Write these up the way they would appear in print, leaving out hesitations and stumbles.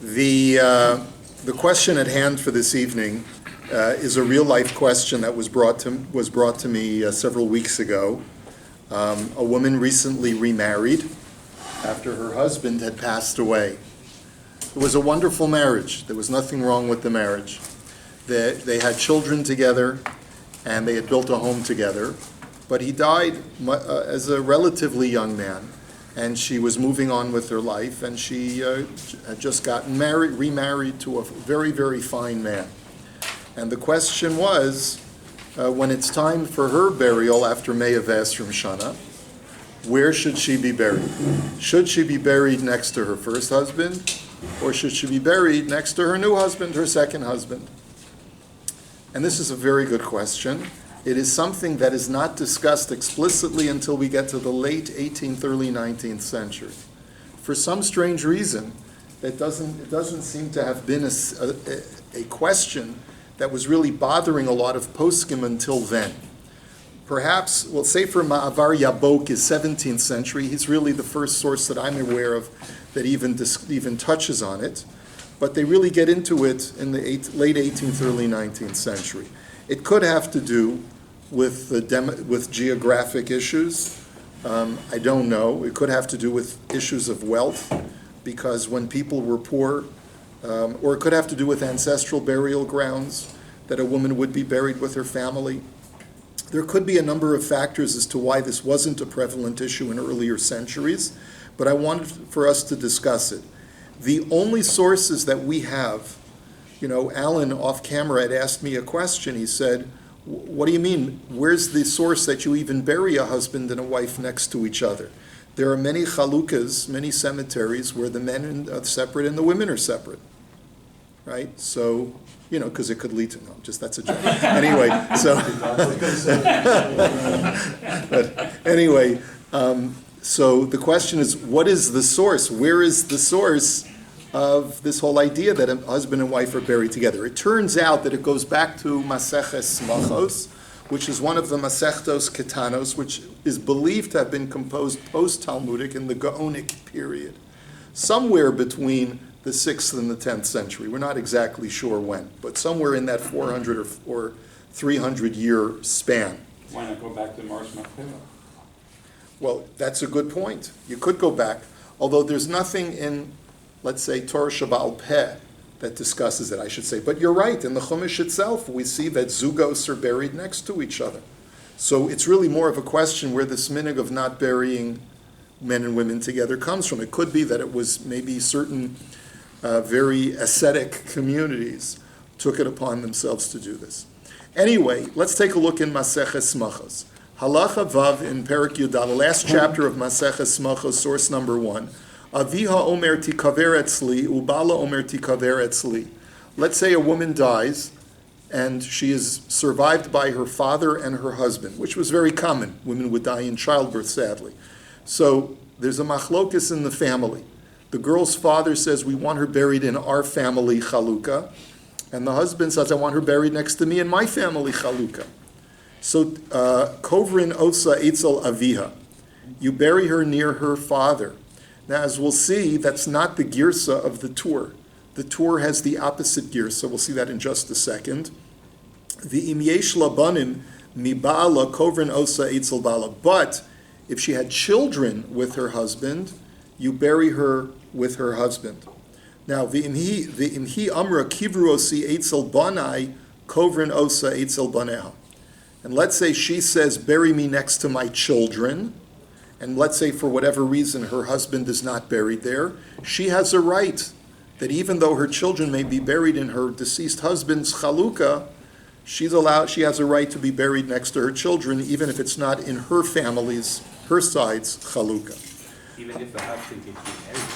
The question at hand for this evening is a real life question that was brought to me several weeks ago. A woman recently remarried after her husband had passed away. It was a wonderful marriage. There was nothing wrong with the marriage. They had children together and they had built a home together, but he died as a relatively young man, and she was moving on with her life, and she had just gotten remarried to a very, very fine man. And the question was, when it's time for her burial after Me'ah V'Esrim Shana, where should she be buried? Should she be buried next to her first husband, or should she be buried next to her new husband, her second husband? And this is a very good question. It is something that is not discussed explicitly until we get to the late 18th, early 19th century. For some strange reason, it doesn't seem to have been a question that was really bothering a lot of poskim until then. Perhaps, well, Sefer Ma'avar Yabok is 17th century. He's really the first source that I'm aware of that even touches on it. But they really get into it in the late 18th, early 19th century. It could have to do with geographic issues. I don't know. It could have to do with issues of wealth, because when people were poor, or it could have to do with ancestral burial grounds, that a woman would be buried with her family. There could be a number of factors as to why this wasn't a prevalent issue in earlier centuries, but I wanted for us to discuss it. The only sources that we have, Alan off camera had asked me a question. He said, what do you mean? Where's the source that you even bury a husband and a wife next to each other? There are many chalukas, many cemeteries where the men are separate and the women are separate, right? So, because it could lead to, that's a joke. Anyway, so the question is, what is the source? Where is the source of this whole idea that a husband and wife are buried together? It turns out that it goes back to Maseches Smachos, which is one of the Masechtos Ketanos, which is believed to have been composed post-Talmudic in the Gaonic period, somewhere between the 6th and the 10th century. We're not exactly sure when, but somewhere in that 400 or 300 year span. Why not go back to Mars Machpelah? Well, that's a good point. You could go back, although there's nothing in, let's say, Torah Shebaal Peh that discusses it, I should say. But you're right, in the Chumash itself, we see that zugos are buried next to each other. So it's really more of a question where this minhag of not burying men and women together comes from. It could be that it was maybe certain very ascetic communities took it upon themselves to do this. Anyway, let's take a look in Maseches Smachos. Halacha Vav in Perak Yudal, the last chapter of Maseches Smachos, source number 1. Aviha omer tikaver etzli, ubala omer tikaver etzli. Let's say a woman dies, and she is survived by her father and her husband, which was very common. Women would die in childbirth, sadly. So there's a machlokus in the family. The girl's father says, we want her buried in our family chalukah, and the husband says, I want her buried next to me in my family chalukah. So, kovrin osa etzel aviha. You bury her near her father. Now, as we'll see, that's not the girsa of the Tur. The Tur has the opposite girsa. We'll see that in just a second. The im yesh labanim mibala kovrin osa etzel bala. But if she had children with her husband, you bury her with her husband. Now, the imhi amra kivru osi etzel banai kovrin osa etzel baneha. And let's say she says, bury me next to my children, and let's say for whatever reason her husband is not buried there, she has a right that even though her children may be buried in her deceased husband's chalukah, she has a right to be buried next to her children, even if it's not in her family's, her side's chalukah. Even if the husband gets remarried?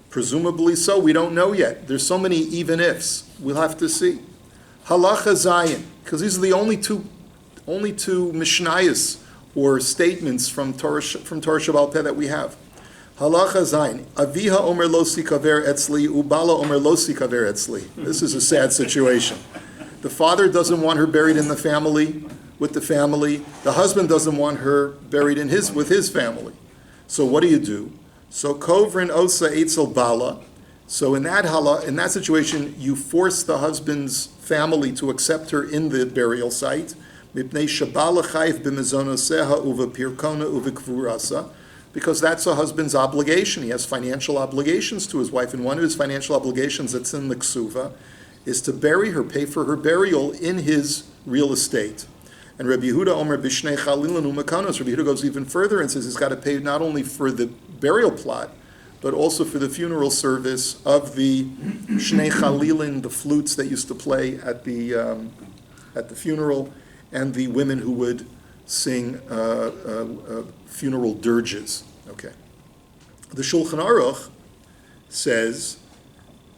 Presumably so, we don't know yet. There's so many even ifs. We'll have to see. Halacha Zayin, because these are the only two Mishnayos or statements from Torah Shebaal Peh that we have. Halacha Zayin, Aviha Omer Lo Sikaver Etzli, Ubala Omer Lo Sikaver Etzli. This is a sad situation. The father doesn't want her buried in the family, with the family. The husband doesn't want her buried with his family. So what do? So Kovrin Osa Eitzel Bala. So in that situation, you force the husband's family to accept her in the burial site, because that's a husband's obligation. He has financial obligations to his wife, and one of his financial obligations that's in the ksuva is to bury her, pay for her burial in his real estate. And Rabbi Yehuda Omer Bishnei Chalilin Umakanos, Rabbi Yehuda goes even further and says he's got to pay not only for the burial plot, but also for the funeral service of the Shnei Chalilin, the flutes that used to play at the funeral, and the women who would sing funeral dirges. Okay. The Shulchan Aruch says,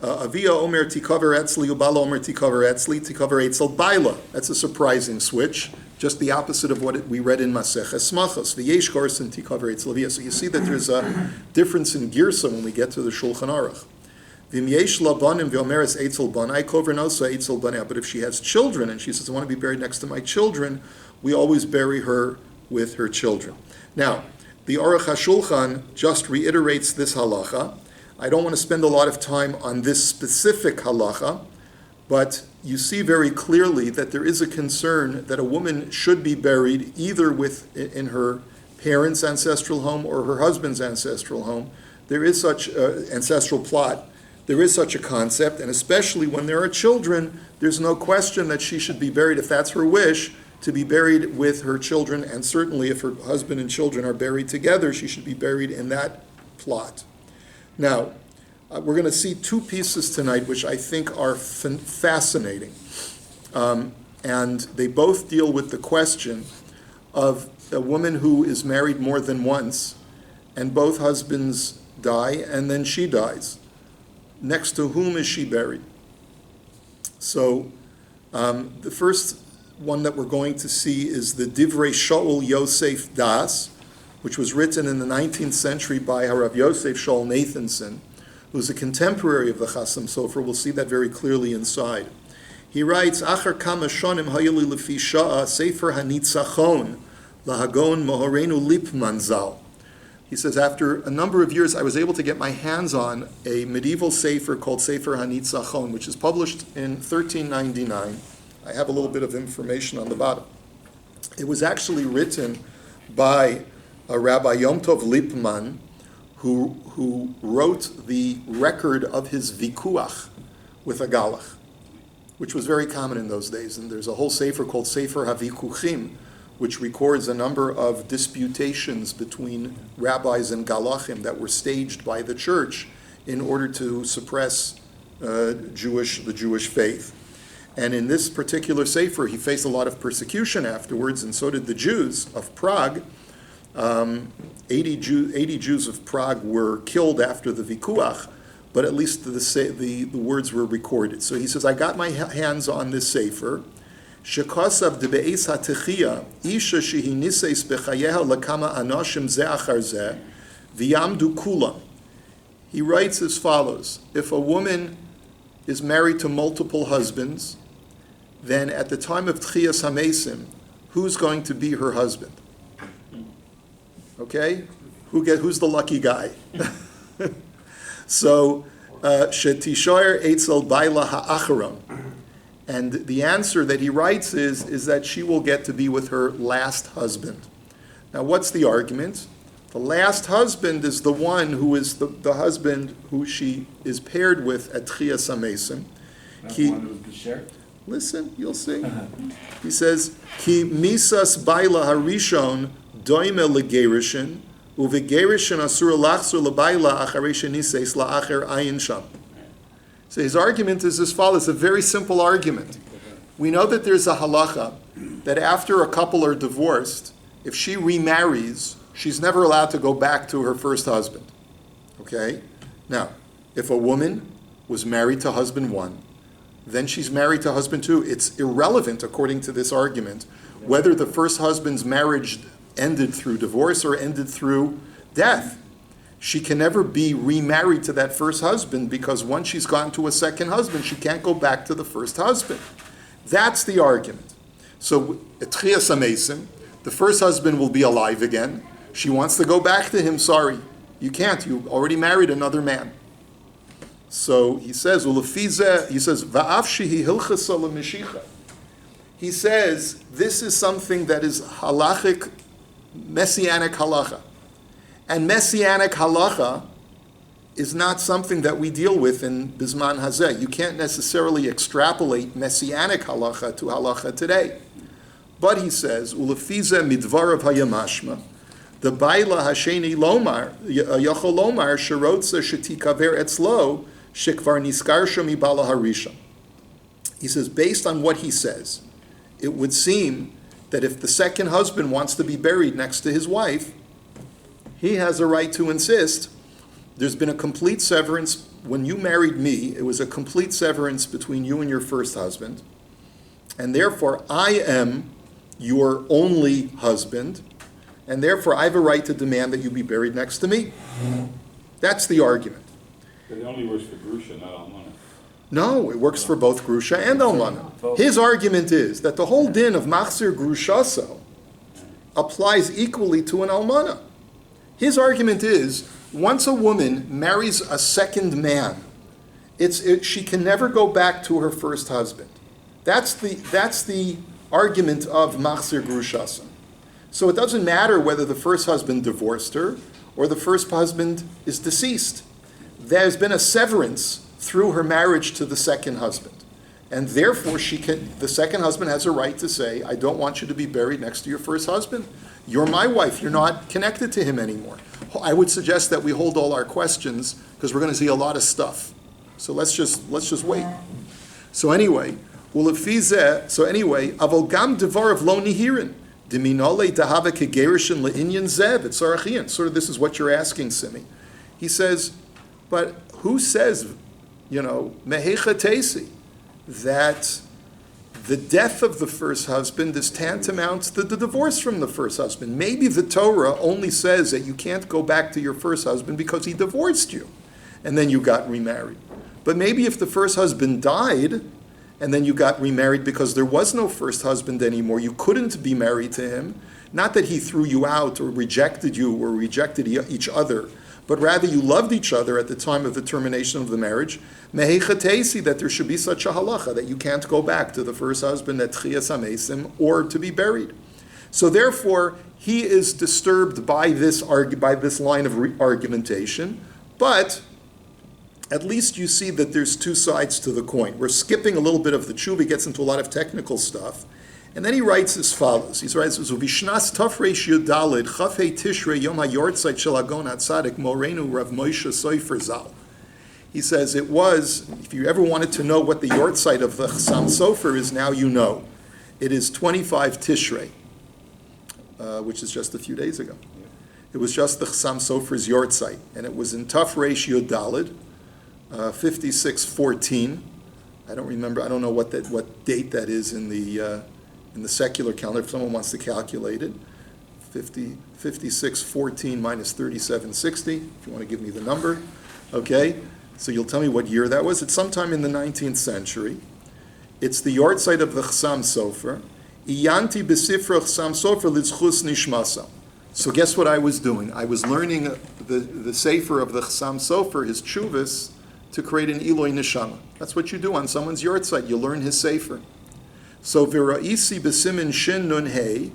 Avia Omer Tikaver Etzli, Ubala Omer Tikaver Etzli, Tikaver Etzel Baila. That's a surprising switch, just the opposite of what we read in Maseches Smachos, the Yesh Gors and Tikaver Etzel Avia. So you see that there's a difference in Girsa when we get to the Shulchan Aruch. Vim Yesh Labanim V'Omeres Etzel Banai Kover Nosa Etzel Banai. But if she has children and she says, I want to be buried next to my children, we always bury her with her children. Now, the Aruch HaShulchan just reiterates this halacha. I don't want to spend a lot of time on this specific halacha, but you see very clearly that there is a concern that a woman should be buried either in her parents' ancestral home or her husband's ancestral home. There is such an ancestral plot. There is such a concept, and especially when there are children, there's no question that she should be buried, if that's her wish, to be buried with her children, and certainly if her husband and children are buried together, she should be buried in that plot. Now, we're going to see two pieces tonight which I think are fascinating, and they both deal with the question of a woman who is married more than once, and both husbands die, and then she dies. Next to whom is she buried? So, the first one that we're going to see is the Divrei Shaul Yosef Das, which was written in the 19th century by Harav Yosef Shaul Nathanson, who's a contemporary of the Chasam Sofer. We'll see that very clearly inside. He writes, Achar kama shonim hayali lefi sha'a sefer hanitzachon lahagon mohorenu lipman zal. He says, after a number of years, I was able to get my hands on a medieval sefer called Sefer Hanitzachon, which is published in 1399. I have a little bit of information on the bottom. It was actually written by Rabbi Yom Tov Lipman, who wrote the record of his vikuach with a galach, which was very common in those days. And there's a whole sefer called Sefer HaVikuchim, which records a number of disputations between rabbis and galachim that were staged by the church in order to suppress the Jewish faith. And in this particular sefer, he faced a lot of persecution afterwards, and so did the Jews of Prague. 80 Jews of Prague were killed after the Vikuach, but at least the words were recorded. So he says, I got my hands on this sefer. Shekosav de be'es ha'techiyah, isha shehi niseis bechayeha lakama anoshim ze achar ze, v'yamdu kulam. He writes as follows: if a woman is married to multiple husbands, then at the time of Tchiyas HaMesim, who's going to be her husband? Okay? Who's the lucky guy? So, Shetishoyer Eitzel Baila Ha'acharon. And the answer that he writes is that she will get to be with her last husband. Now, what's the argument? The last husband is the one who is the husband who she is paired with at Tchiyas HaMesim. The one who was b'sher? Listen, you'll see. He says, Ki misas baila harishon doime legerishin, uvegerishin asur lachzur lebaila acharei sheniseis la'acher ayin sham. So his argument is as follows, a very simple argument. We know that there's a halacha that after a couple are divorced, if she remarries, she's never allowed to go back to her first husband. Okay? Now, if a woman was married to husband one, then she's married to husband two, it's irrelevant, according to this argument, whether the first husband's marriage ended through divorce or ended through death. She can never be remarried to that first husband because once she's gone to a second husband, she can't go back to the first husband. That's the argument. So, at Tchiyas HaMesim, the first husband will be alive again. She wants to go back to him, sorry, you can't, you already married another man. So he says, Va'af shehi hilchasa l'mishicha. He says, this is something that is halachic, messianic halacha. And messianic halacha is not something that we deal with in Bisman Hazeh. You can't necessarily extrapolate messianic halacha to halacha today. But he says, Ulefize midvarav hayamashma, the baila hasheni lomar, yachol lomar, sherotza shetikaver etzlo, shekvar niskarsha mibala harisha. He says, based on what he says, it would seem that if the second husband wants to be buried next to his wife, he has a right to insist. There's been a complete severance. When you married me, it was a complete severance between you and your first husband. And therefore, I am your only husband. And therefore, I have a right to demand that you be buried next to me. That's the argument. But it only works for Grusha, not Almana. No, it works for both Grusha and Almana. His argument is that the whole din of Machzir Grushaso applies equally to an Almana. His argument is, once a woman marries a second man, she can never go back to her first husband. That's the argument of Machzir Grushasa. So it doesn't matter whether the first husband divorced her or the first husband is deceased. There's been a severance through her marriage to the second husband. And therefore, the second husband has a right to say, I don't want you to be buried next to your first husband. You're my wife. You're not connected to him anymore. I would suggest that we hold all our questions because we're going to see a lot of stuff. So let's just wait. So anyway, aval gam devarav lo nihirin, diminole dahava kegerishin leinyan zeb etzarachian. Sort of this is what you're asking, Simi. He says, but who says, mehecha tesi, that the death of the first husband is tantamount to the divorce from the first husband? Maybe the Torah only says that you can't go back to your first husband because he divorced you, and then you got remarried. But maybe if the first husband died, and then you got remarried because there was no first husband anymore, you couldn't be married to him, not that he threw you out or rejected you or rejected each other, but rather you loved each other at the time of the termination of the marriage, mehechatesi, that there should be such a halacha, that you can't go back to the first husband at tchiyas hamesim or to be buried. So therefore, he is disturbed by this line of argumentation, but at least you see that there's two sides to the coin. We're skipping a little bit of the tshuva, he gets into a lot of technical stuff. And then he writes as follows. He writes, "Vishnas Tafresh Yudalid Chafei Tishrei Yom HaYortzeit Shel Hagon HaTzadik Morenu Rav Moshe Sofer Zal." He says it was, if you ever wanted to know what the Yortzeit of the Chassam Sofer is, now you know. It is 25 Tishrei, which is just a few days ago. It was just the Chassam Sofer's Yortzeit, and it was in Tafresh Yudalid, 5614. I don't know what date that is in the secular calendar, if someone wants to calculate it. 5614 minus 3760, if you want to give me the number. Okay, so you'll tell me what year that was. It's sometime in the 19th century. It's the Yortzeit of the Chassam Sofer. Iyanti b'sifra Chassam Sofer litzchus nishmasa. So guess what I was doing? I was learning the sefer of the Chassam Sofer, his tshuvas, to create an Eloi Neshama. That's what you do on someone's Yortzeit. You learn his sefer. So v'ra'isi b'simin shin nun hey,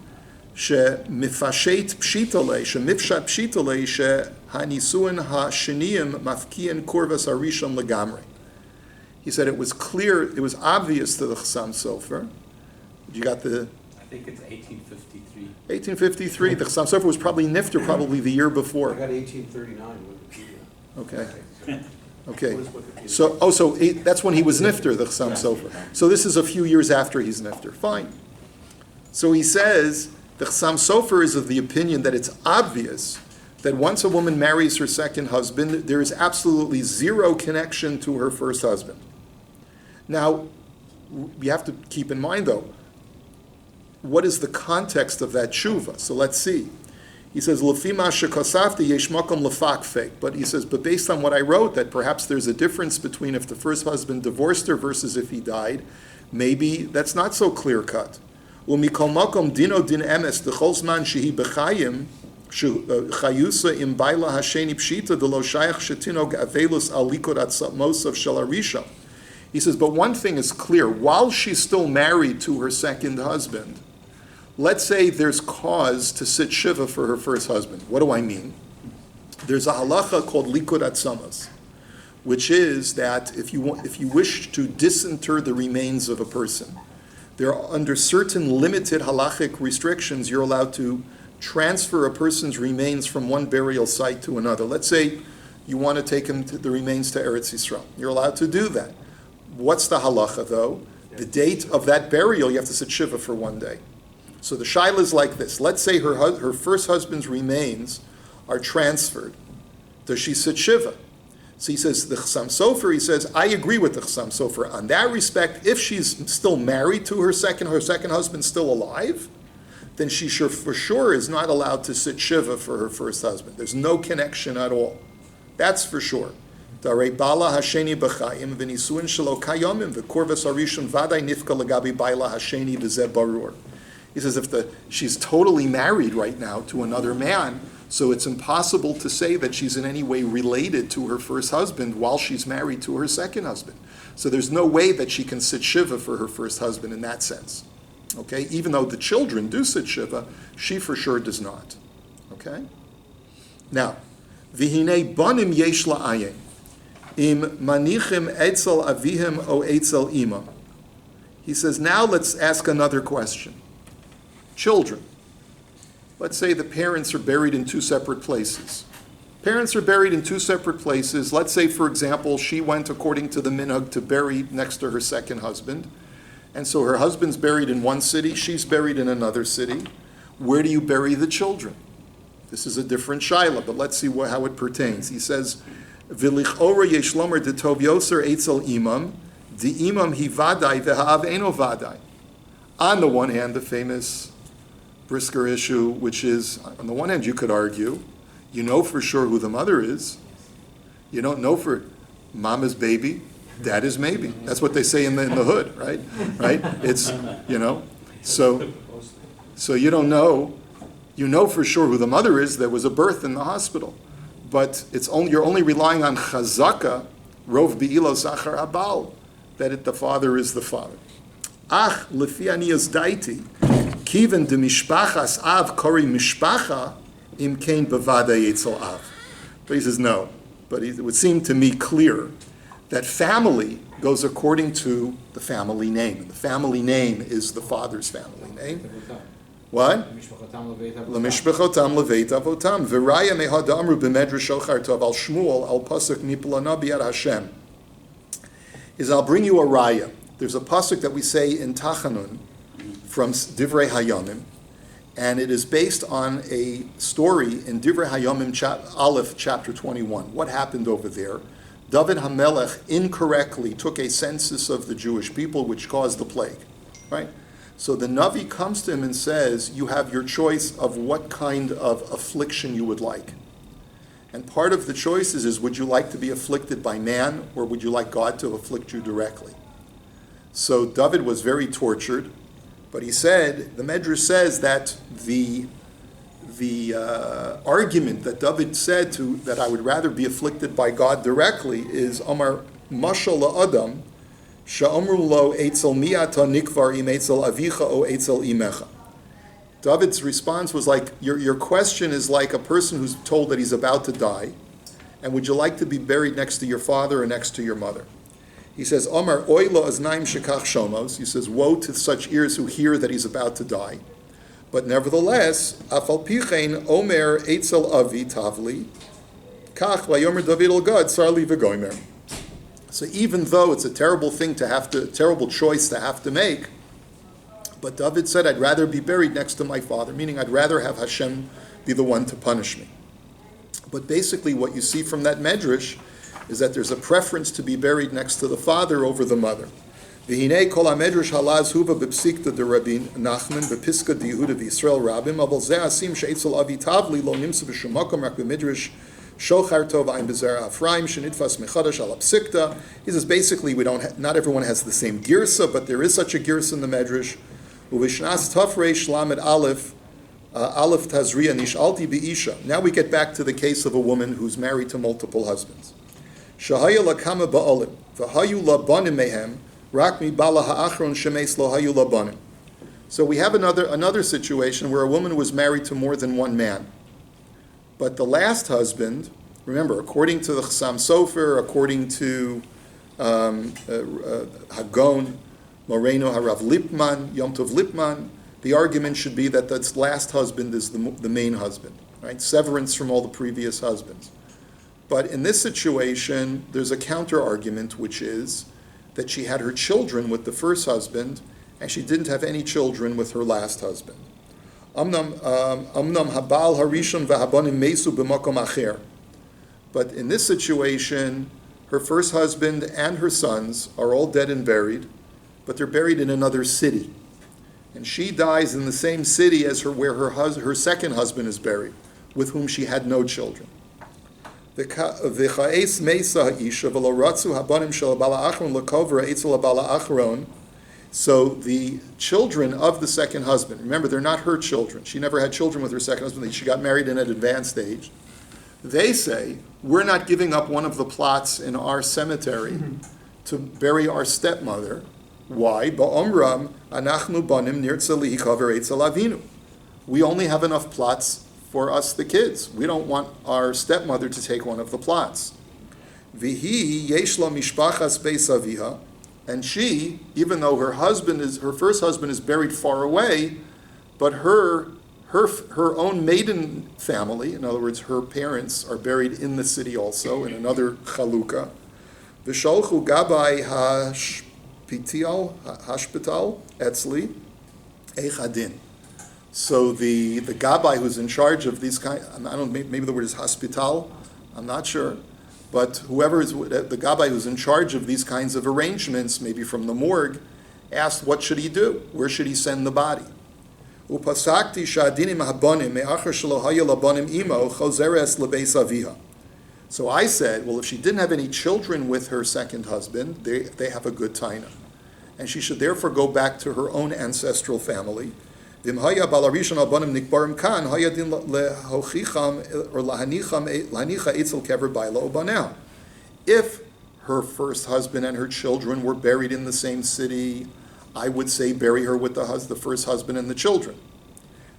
שמפשט פשיטלי, שמפשט פשיטלי, שהנישואין השניים מפקיעין קורבס הראשון לגמרי. He said it was clear, it was obvious to the Chassam Sofer. You got the... I think it's 1853. 1853. The Chassam Sofer was probably nifter, probably the year before. I got 1839. Okay. Okay. So that's when he was nifter, the Chassam Sofer. So this is a few years after he's nifter. Fine. So he says... The Chassam Sofer is of the opinion that it's obvious that once a woman marries her second husband, there is absolutely zero connection to her first husband. Now, you have to keep in mind, though, what is the context of that tshuva? So let's see. He says, "L'fima shekosafti yesh makom lefakfek," but he says, but based on what I wrote, that perhaps there's a difference between if the first husband divorced her versus if he died. Maybe that's not so clear cut. Umikol makom dino din emes dechol zman shehi b'chayim Chayusa im baila hasheni pshita de lo shayach shetinog avelus al likod atzmosav shel arisha. He says, but one thing is clear. While she's still married to her second husband, let's say there's cause to sit shiva for her first husband. What do I mean? There's a halacha called likud atzamas, which is that if you wish to disinter the remains of a person, there are under certain limited halachic restrictions, you're allowed to transfer a person's remains from one burial site to another. Let's say you want to take the remains to Eretz Yisrael. You're allowed to do that. What's the halacha though? The date of that burial, you have to sit shiva for one day. So the shaila is like this. Let's say her first husband's remains are transferred. Does she sit shiva? So he says, the Chassam Sofer, he says, I agree with the Chassam Sofer. On that respect, if she's still married to her second husband's still alive, then she for sure is not allowed to sit shiva for her first husband. There's no connection at all. That's for sure. He says if she's totally married right now to another man, so it's impossible to say that she's in any way related to her first husband while she's married to her second husband. So there's no way that she can sit shiva for her first husband in that sense. Okay, even though the children do sit shiva, she for sure does not. Okay? Now, v'hinei banim yesh la'ayin, im manichim etzel avihim o etzel imam. He says, now let's ask another question. Children. Let's say the parents are buried in two separate places. Parents are buried in two separate places. Let's say, for example, she went according to the minhag to bury next to her second husband. And so her husband's buried in one city, she's buried in another city. Where do you bury the children? This is a different shaila, but let's see how it pertains. He says, V'lichora yesh lomer de tov yoser etzel imam, the imam hi vadai v'ha'av eno vadai. On the one hand, the famous Brisker issue, which is, on the one hand, you could argue, you know for sure who the mother is. You don't know for mama's baby, dad is maybe. That's what they say in the hood, right? Right? It's, so you don't know. You know for sure who the mother is. There was a birth in the hospital, but you're only relying on chazaka, rov bi'ilo zachar abal, that the father is the father. Ach lefi aniyas daiti. Kiven de mishpachas av kori mishpacha im kein bevada yetzel av. But he says no. But it would seem to me clear that family goes according to the family name. And the family name is the father's family name. What? Lemishpachotam leveit avotam. V'raya mehadamru b'medrash shochar tov al Shmuel al pasuk nipulana b'yad Hashem. I'll bring you a raya. There's a pasuk that we say in Tachanun, from Divrei Hayamim, and it is based on a story in Divrei Hayamim Aleph, chapter 21. What happened over there? David HaMelech incorrectly took a census of the Jewish people, which caused the plague, right? So the Navi comes to him and says, you have your choice of what kind of affliction you would like. And part of the choices is, would you like to be afflicted by man, or would you like God to afflict you directly? So David was very tortured. But he said, the Medrash says that the argument that David said that I would rather be afflicted by God directly is Amar Mashal La'adam Sha'amru Lo Eitzel Mi'ata Nikvar Im Eitzel Avicha O Eitzel Imecha. David's response was like, your question is like a person who's told that he's about to die, and would you like to be buried next to your father or next to your mother? He says, Omar oilo aznaim shekach shomos. He says, woe to such ears who hear that he's about to die. But nevertheless, afal pichein omer eitzel avi tavli, kach vayomer David el Gad sarli v'goymer. So even though it's a terrible terrible choice to have to make, but David said, I'd rather be buried next to my father, meaning I'd rather have Hashem be the one to punish me. But basically what you see from that medrash is that there's a preference to be buried next to the father over the mother. V'hinei kol ha-medrash halaz huva b'psikta de Rabbi Nachman b'piska de Yehuda v'Yisrael Rabbim aval zeh asim she'etzel avi tavli lo nimsa b'shum makom rak b'midrash shochar tov ayin b'zera Afraim shenitfas mechadash al psikta. He says basically not everyone has the same girsa, but there is such a girsa in the medrash. Uvishnas tafrei shlamid aleph Aleph Tazriya Nishalti Bi'isha. Now we get back to the case of a woman who's married to multiple husbands. Shahaya lakama ba'olim, v'hayu labanim mehem, rak mi bala ha'achron shemes lo hayu labanim. So we have another situation where a woman was married to more than one man. But the last husband, remember, according to the Chassam Sofer, according to Hagon, Moreno Harav Lipman, Yom Tov Lipman, the argument should be that this last husband is the main husband, right? Severance from all the previous husbands. But in this situation, there's a counter argument, which is that she had her children with the first husband, and she didn't have any children with her last husband. Amnam habal harishon v'habanim mesu b'makom acher. But in this situation, her first husband and her sons are all dead and buried, but they're buried in another city. And she dies in the same city as where her second husband is buried, with whom she had no children. V'cha'es meisa ha'isha v'lo ratzu habanim shel bala achron l'kovra etzel bala achron. So the children of the second husband, remember, they're not her children. She never had children with her second husband. She got married in an advanced age. They say, we're not giving up one of the plots in our cemetery to bury our stepmother. Why? Ba'omram anachnu banim nirtza li'ikaver etzel avinu. We only have enough plots for us, the kids. We don't want our stepmother to take one of the plots. Vihi yeshla mishpachas beis aviha. And she, even though her first husband is buried far away, but her own maiden family, in other words, her parents, are buried in the city also, in another chalukah. V'sholchu gabai hashpital etzli echadin. So the gabbai who's in charge of these kind, I don't know, maybe the word is hospital, I'm not sure. But whoever is the gabbai who's in charge of these kinds of arrangements, maybe from the morgue, asked what should he do? Where should he send the body? Upasakti shadinim habanim me'achar shelo haya labanim imo chozeres lebeis aviha. So I said, well, if she didn't have any children with her second husband, they have a good taina, and she should therefore go back to her own ancestral family. V'im haya balarishon albanim nikbarim kan haya din lehochicham or lahanicha etzel kever baila obanel. If her first husband and her children were buried in the same city, I would say bury her with the first husband and the children.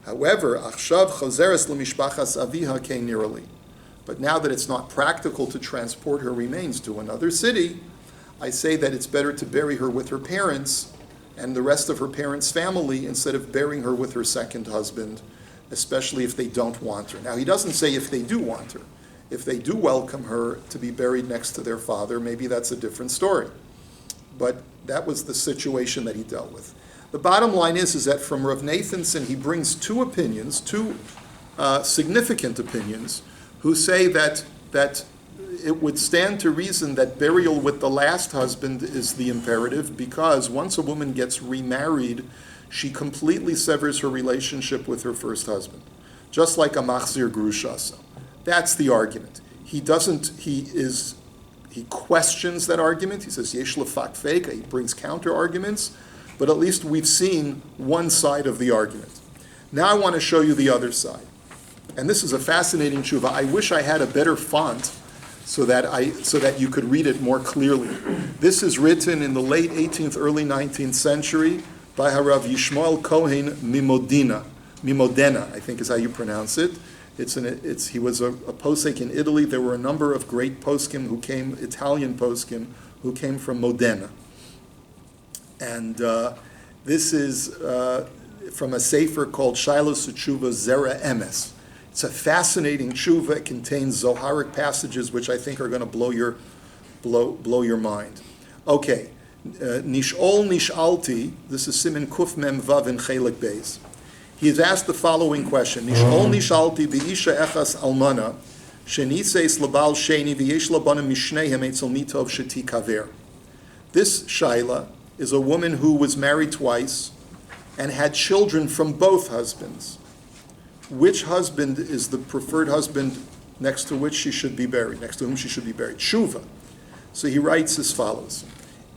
However, achshav chozeres lemishpachas aviha kein nirali. But now that it's not practical to transport her remains to another city, I say that it's better to bury her with her parents and the rest of her parents' family instead of burying her with her second husband, especially if they don't want her. Now, he doesn't say if they do want her. If they do welcome her to be buried next to their father, maybe that's a different story. But that was the situation that he dealt with. The bottom line is that from Rav Nathanson, he brings two opinions, two significant opinions, who say that it would stand to reason that burial with the last husband is the imperative, because once a woman gets remarried, she completely severs her relationship with her first husband, just like a machzir grushasa. That's the argument. He questions that argument. He says yesh lefak feka. He brings counter arguments, but at least we've seen one side of the argument. Now I want to show you the other side. And this is a fascinating tshuva. I wish I had a better font so that you could read it more clearly. This is written in the late 18th, early 19th century by Harav Yishmael Kohen Mimodena, I think is how you pronounce it. He was a posek in Italy. There were a number of great poskim Italian poskim who came from Modena. And this is from a sefer called Shilos Tshuva Zera Emes. It's a fascinating tshuva. It contains Zoharic passages which I think are going to blow your mind. Okay, Nish'ol Nish'alti, this is Siman Kuf Mem Vav in Chelik Beis. He has asked the following question: Nish'ol Nish'alti v'isha echas almana sheniseis labal sheni v'yesh labanim mishneihem etzel mitov sheti kaver. This shaila is a woman who was married twice and had children from both husbands. Which husband is the preferred husband next to which she should be buried, next to whom she should be buried? Shuva. So he writes as follows: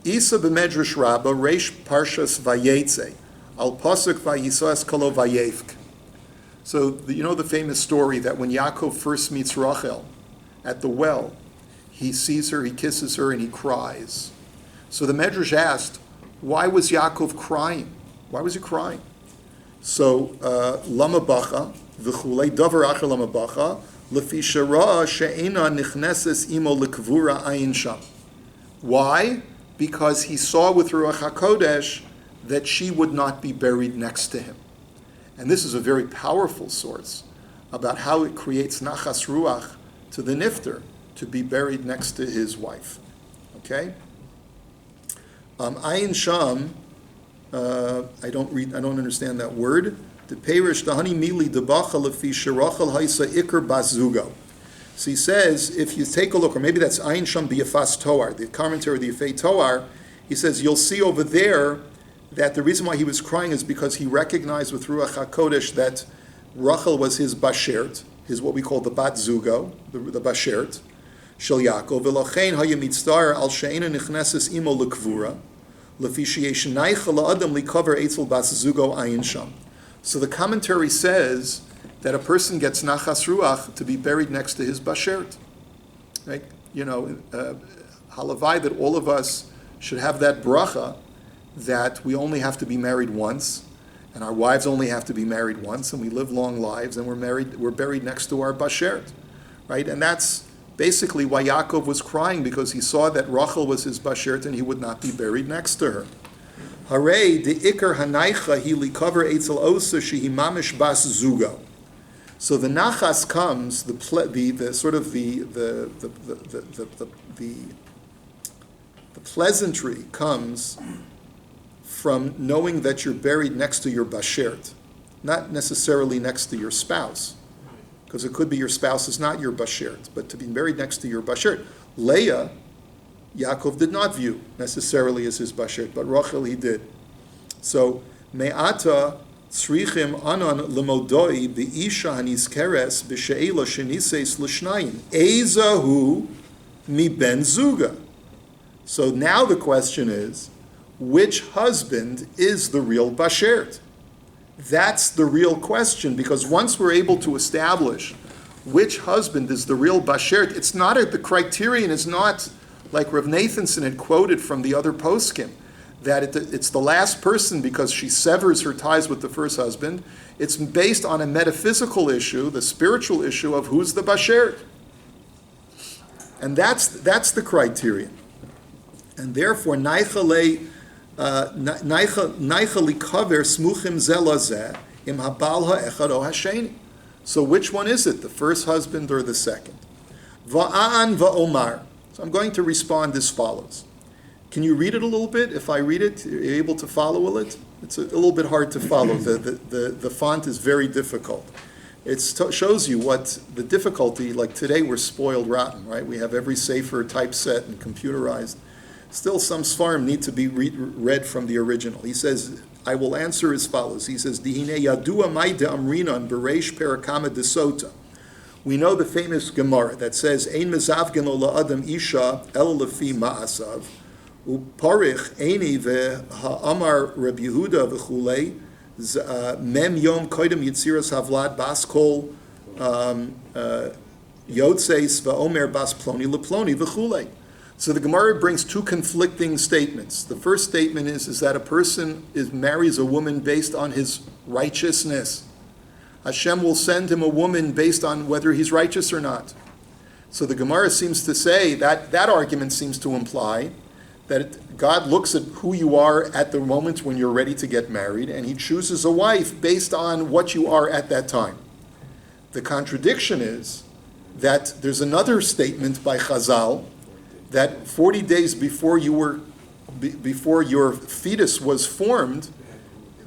Isa b'medrash Rabba reish parshas vayetze al pasuk vayisas kolo vayevk. So you know the famous story that when Yaakov first meets Rachel at the well, he sees her, he kisses her, and he cries. So the Medrash asked, why was Yaakov crying? Why was he crying? So, lama bacha, v'chulei davar acher lama bacha, lefi shara she'ena nichneses imo lekvura ayin sham. Why? Because he saw with Ruach HaKodesh that she would not be buried next to him. And this is a very powerful source about how it creates nachas ruach to the nifter to be buried next to his wife. Okay? Ayin sham, I don't understand that word. The perish dahani mili debacha lefi sherachel haisa ikar bazugo. So he says, if you take a look, or maybe that's Ayin Sham B'Yafas Toar, the commentary of the Yafei Toar, he says, you'll see over there that the reason why he was crying is because he recognized with Ruach HaKodesh that Rachel was his bashert, his what we call the bat zugo, the bashert, shel Yaakov, v'lochein hayem mitztar al she'ena nichneses imo lekvura, lefi sheyesh naicha la'adam likaver eitzel bas zugo Ayin Sham. So the commentary says that a person gets nachas ruach to be buried next to his bashert. Right? You know, halavai that all of us should have that bracha that we only have to be married once, and our wives only have to be married once, and we live long lives, and we're buried next to our bashert. Right? And that's basically why Yaakov was crying, because he saw that Rachel was his bashert and he would not be buried next to her. Hare de ikar hanaicha hi likaver eitzel osa shehi mamish bas zugo. So the nachas comes, the pleasantry comes from knowing that you're buried next to your bashert, not necessarily next to your spouse, because it could be your spouse is not your bashert, but to be buried next to your bashert. Leah, Yaakov did not view necessarily as his bashert, but Rachel he did. So me'ata tzrichim anan lemodoi be'isha hanizkeres b'she'ela shenises l'shnayim ezahu mi ben zuga. So now the question is, which husband is the real bashert? That's the real question, because once we're able to establish which husband is the real bashert, it's not the criterion is not like Rav Nathanson had quoted from the other poskim, that it's the last person because she severs her ties with the first husband. It's based on a metaphysical issue, the spiritual issue of who's the bashert. And that's the criterion. And therefore, naicha likaver smuchim zelazeh im habal ha'echad o hasheni. So which one is it, the first husband or the second? Va'an va'omar. So I'm going to respond as follows. Can you read it a little bit? If I read it, are you able to follow it? It's a little bit hard to follow. The font is very difficult. It shows you what the difficulty, like today we're spoiled rotten, right? We have every sefer typeset and computerized. Still some svarim need to be read from the original. He says, I will answer as follows. He says, Dihine yadua maida amrinan bereish perakama desota. We know the famous Gemara that says, Ein mezavgen lo la'adam isha el lefi ma'asav, uparich eini ve'ha'amar Reb Yehuda v'chulei, mem yom koidem yitziras havlad bas kol yotzeis va'omer bas ploni leploni v'chulei. So the Gemara brings two conflicting statements. The first statement is that a person marries a woman based on his righteousness. Hashem will send him a woman based on whether he's righteous or not. So the Gemara seems to say that argument seems to imply that God looks at who you are at the moment when you're ready to get married, and he chooses a wife based on what you are at that time. The contradiction is that there's another statement by Chazal that 40 days before your fetus was formed,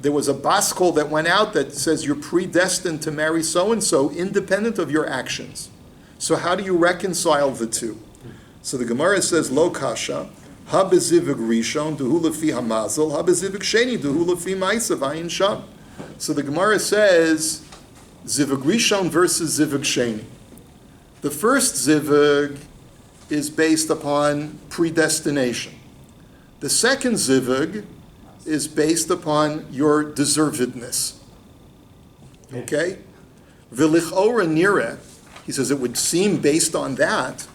there was a baskol that went out that says you're predestined to marry so-and-so independent of your actions. So how do you reconcile the two? So the Gemara says, Lo kasha, ha bezivig rishon, duhu lefi hamazel, ha bezivig sheni, duhu lefi ma'asav ayin sham. So the Gemara says, zivig rishon versus zivig sheni. The first zivig is based upon predestination. The second zivig is based upon your deservedness. Okay? V'lichora nireh, he says it would seem based on that,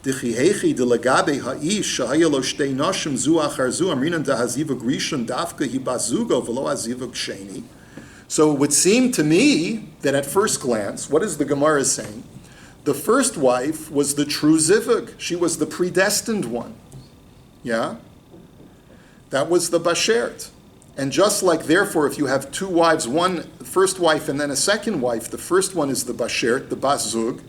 D'chihechi delagabe ha'ish shahaya lo shtei nashim zu achar zu amrinan da'haziva grishon dafka hi bazugo v'lo haziva gsheni. So it would seem to me that at first glance, what is the Gemara saying? The first wife was the true zivug. She was the predestined one. Yeah? That was the bashert. And just like, therefore, if you have two wives, one first wife and then a second wife, the first one is the bashert, the baszug,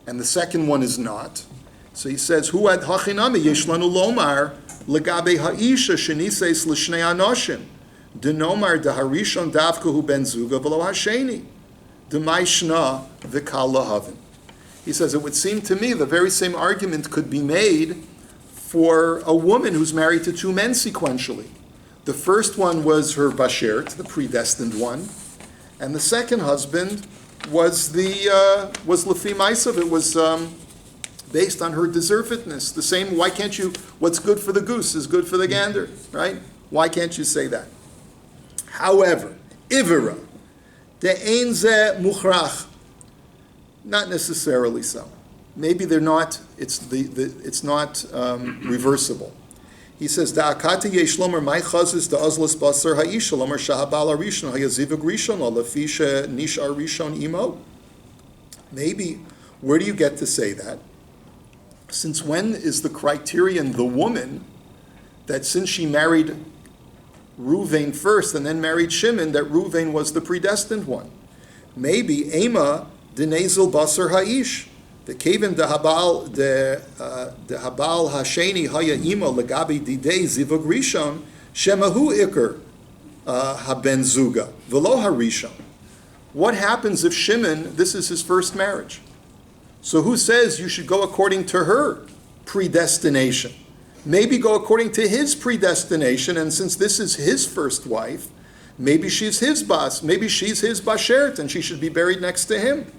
and the second one is not. So he says, "Hu ad hachinami yeshlanu lomar legabe haisha shenises l'shnei anoshim denomar deharishon davkahu ben zuga v'lo hasheni demaishna v'kal lahavin." He says it would seem to me the very same argument could be made for a woman who's married to two men sequentially. The first one was her bashert, the predestined one, and the second husband was was lefi maisav. It was based on her deservedness. The same. Why can't you? What's good for the goose is good for the gander, right? Why can't you say that? However, ivera de'ein ze muchrach. Not necessarily so. Maybe they're not. It's not reversible. He says, "Da'akati yesh lomer my chazis da'azlas basar ha'isha lomer shahabal arishon hayazivug rishon or lefisha nishar rishon imo." Maybe, where do you get to say that? Since when is the criterion the woman that since she married Ruvain first and then married Shimon, that Ruvain was the predestined one? Maybe Ema denezel basar ha'ish. The kevin de habal hasheni haya ima legabi didei zivug rishon shemahu iker haben zuga velo harishon. What happens if Shimon, this is his first marriage? So who says you should go according to her predestination? Maybe go according to his predestination, and since this is his first wife, maybe she's his boss, maybe she's his bashert, and she should be buried next to him.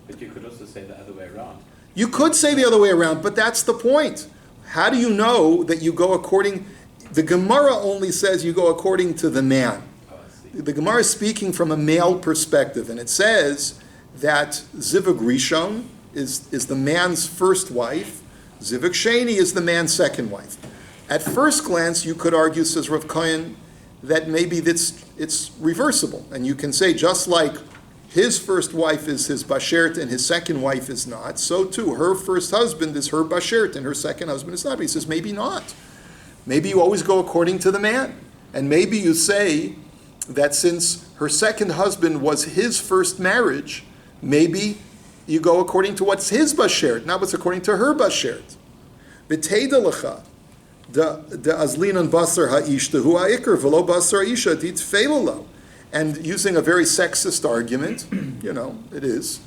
But you could also say the other way around. You could say the other way around, but that's the point. How do you know that you go according... The Gemara only says you go according to the man. Oh, I see. The Gemara is speaking from a male perspective, and it says that Zivug Rishon is the man's first wife, Zivug Sheni is the man's second wife. At first glance, you could argue, says Rav Kohen, that maybe it's reversible, and you can say just like his first wife is his bashert and his second wife is not, so too her first husband is her bashert and her second husband is not. But he says maybe not. Maybe you always go according to the man. And maybe you say that since her second husband was his first marriage, maybe you go according to what's his bashert, not what's according to her bashert. V'teida lecha de azlinan basar ha'ish hu ha'ikr v'lo basar isha dit feilolo. And using a very sexist argument, it is,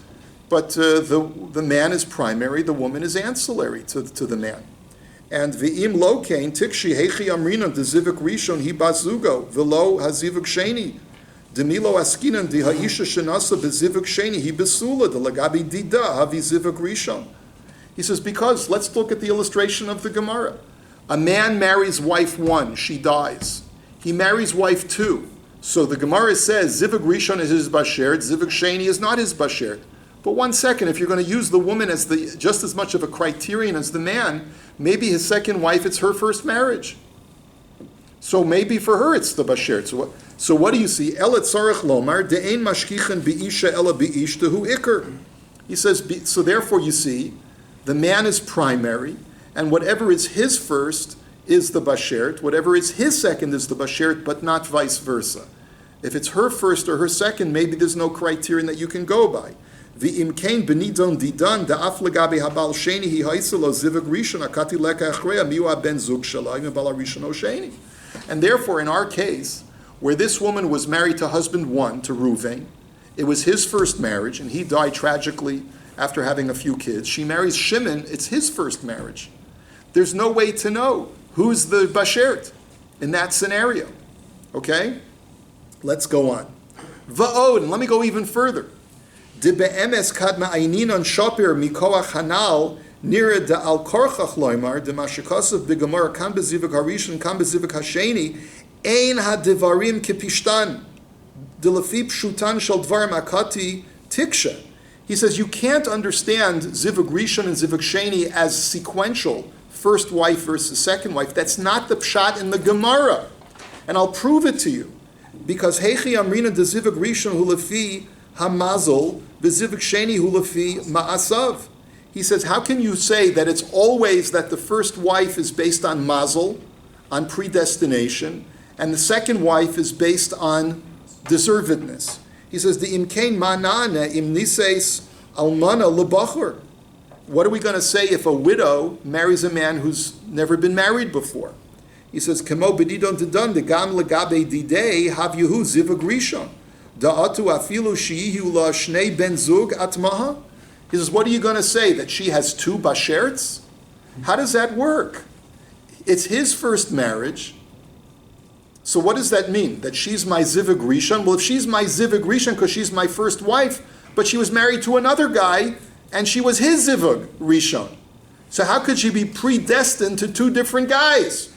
but the man is primary, the woman is ancillary to the man. And v'im lokein tikshi hechi amrinan de zivuk rishon hi bazugo v'lo hazivuk sheni demilo askinan de ha'isha shenasa bezivuk sheni hi besula de lagabi dida havi zivuk rishon. He says, because let's look at the illustration of the Gemara. A man marries wife 1, she dies. He marries wife 2. So the Gemara says, Zivug Rishon is his bashert, Zivug Sheni is not his bashert. But one second, if you're going to use the woman as just as much of a criterion as the man, maybe his second wife, it's her first marriage. So maybe for her it's the bashert. So what do you see? Ela tzarech lomar, de'ein mashkichan bi'isha ela bi'ishtehu iker. He says, so therefore you see, the man is primary, and whatever is his first is the bashert, whatever is his second is the bashert, but not vice versa. If it's her first or her second, maybe there's no criterion that you can go by. V'im kein benidon didan da'af legabe habal sheni hi haiselo zivug rishon akati leka achreya miu ben zug shalayim bala rishon o sheni. And therefore, in our case, where this woman was married to husband 1, to Ruvain, it was his first marriage, and he died tragically after having a few kids. She marries Shimon, it's his first marriage. There's no way to know who's the bashert in that scenario. Okay? Let's go on. Va'od, and let me go even further. De be'emes kad ma'ayninon shopir mikoach hanal nira de al korchach loimar de mashikasav b'gemara kan bezivik harishon kan bezivik hasheni ein hadivarim kipishtan de lefi pshutan shel dvarim akati Tiksha. He says you can't understand Zivug Rishon and Zivug Sheni as sequential, first wife versus second wife. That's not the pshat in the Gemara. And I'll prove it to you. Because Heichi Amrina de Zivug Rishon hu lefi hamazol, the Zivug Sheni hu lefi ma'asav. He says, how can you say that it's always that the first wife is based on mazel, on predestination, and the second wife is based on deservedness? He says, the imkein manana im nises almana lebachur. What are we going to say if a widow marries a man who's never been married before? He says, Kemo bedidon dedon degam legabe didei hav yehu zivug rishon da'atu afilu she'ihu la shnei ben zug atmaha. He says, what are you going to say, that she has two basherts? How does that work? It's his first marriage. So what does that mean? That she's my zivug rishon? Well, if she's my zivug rishon because she's my first wife, but she was married to another guy, and she was his zivug rishon. So how could she be predestined to two different guys?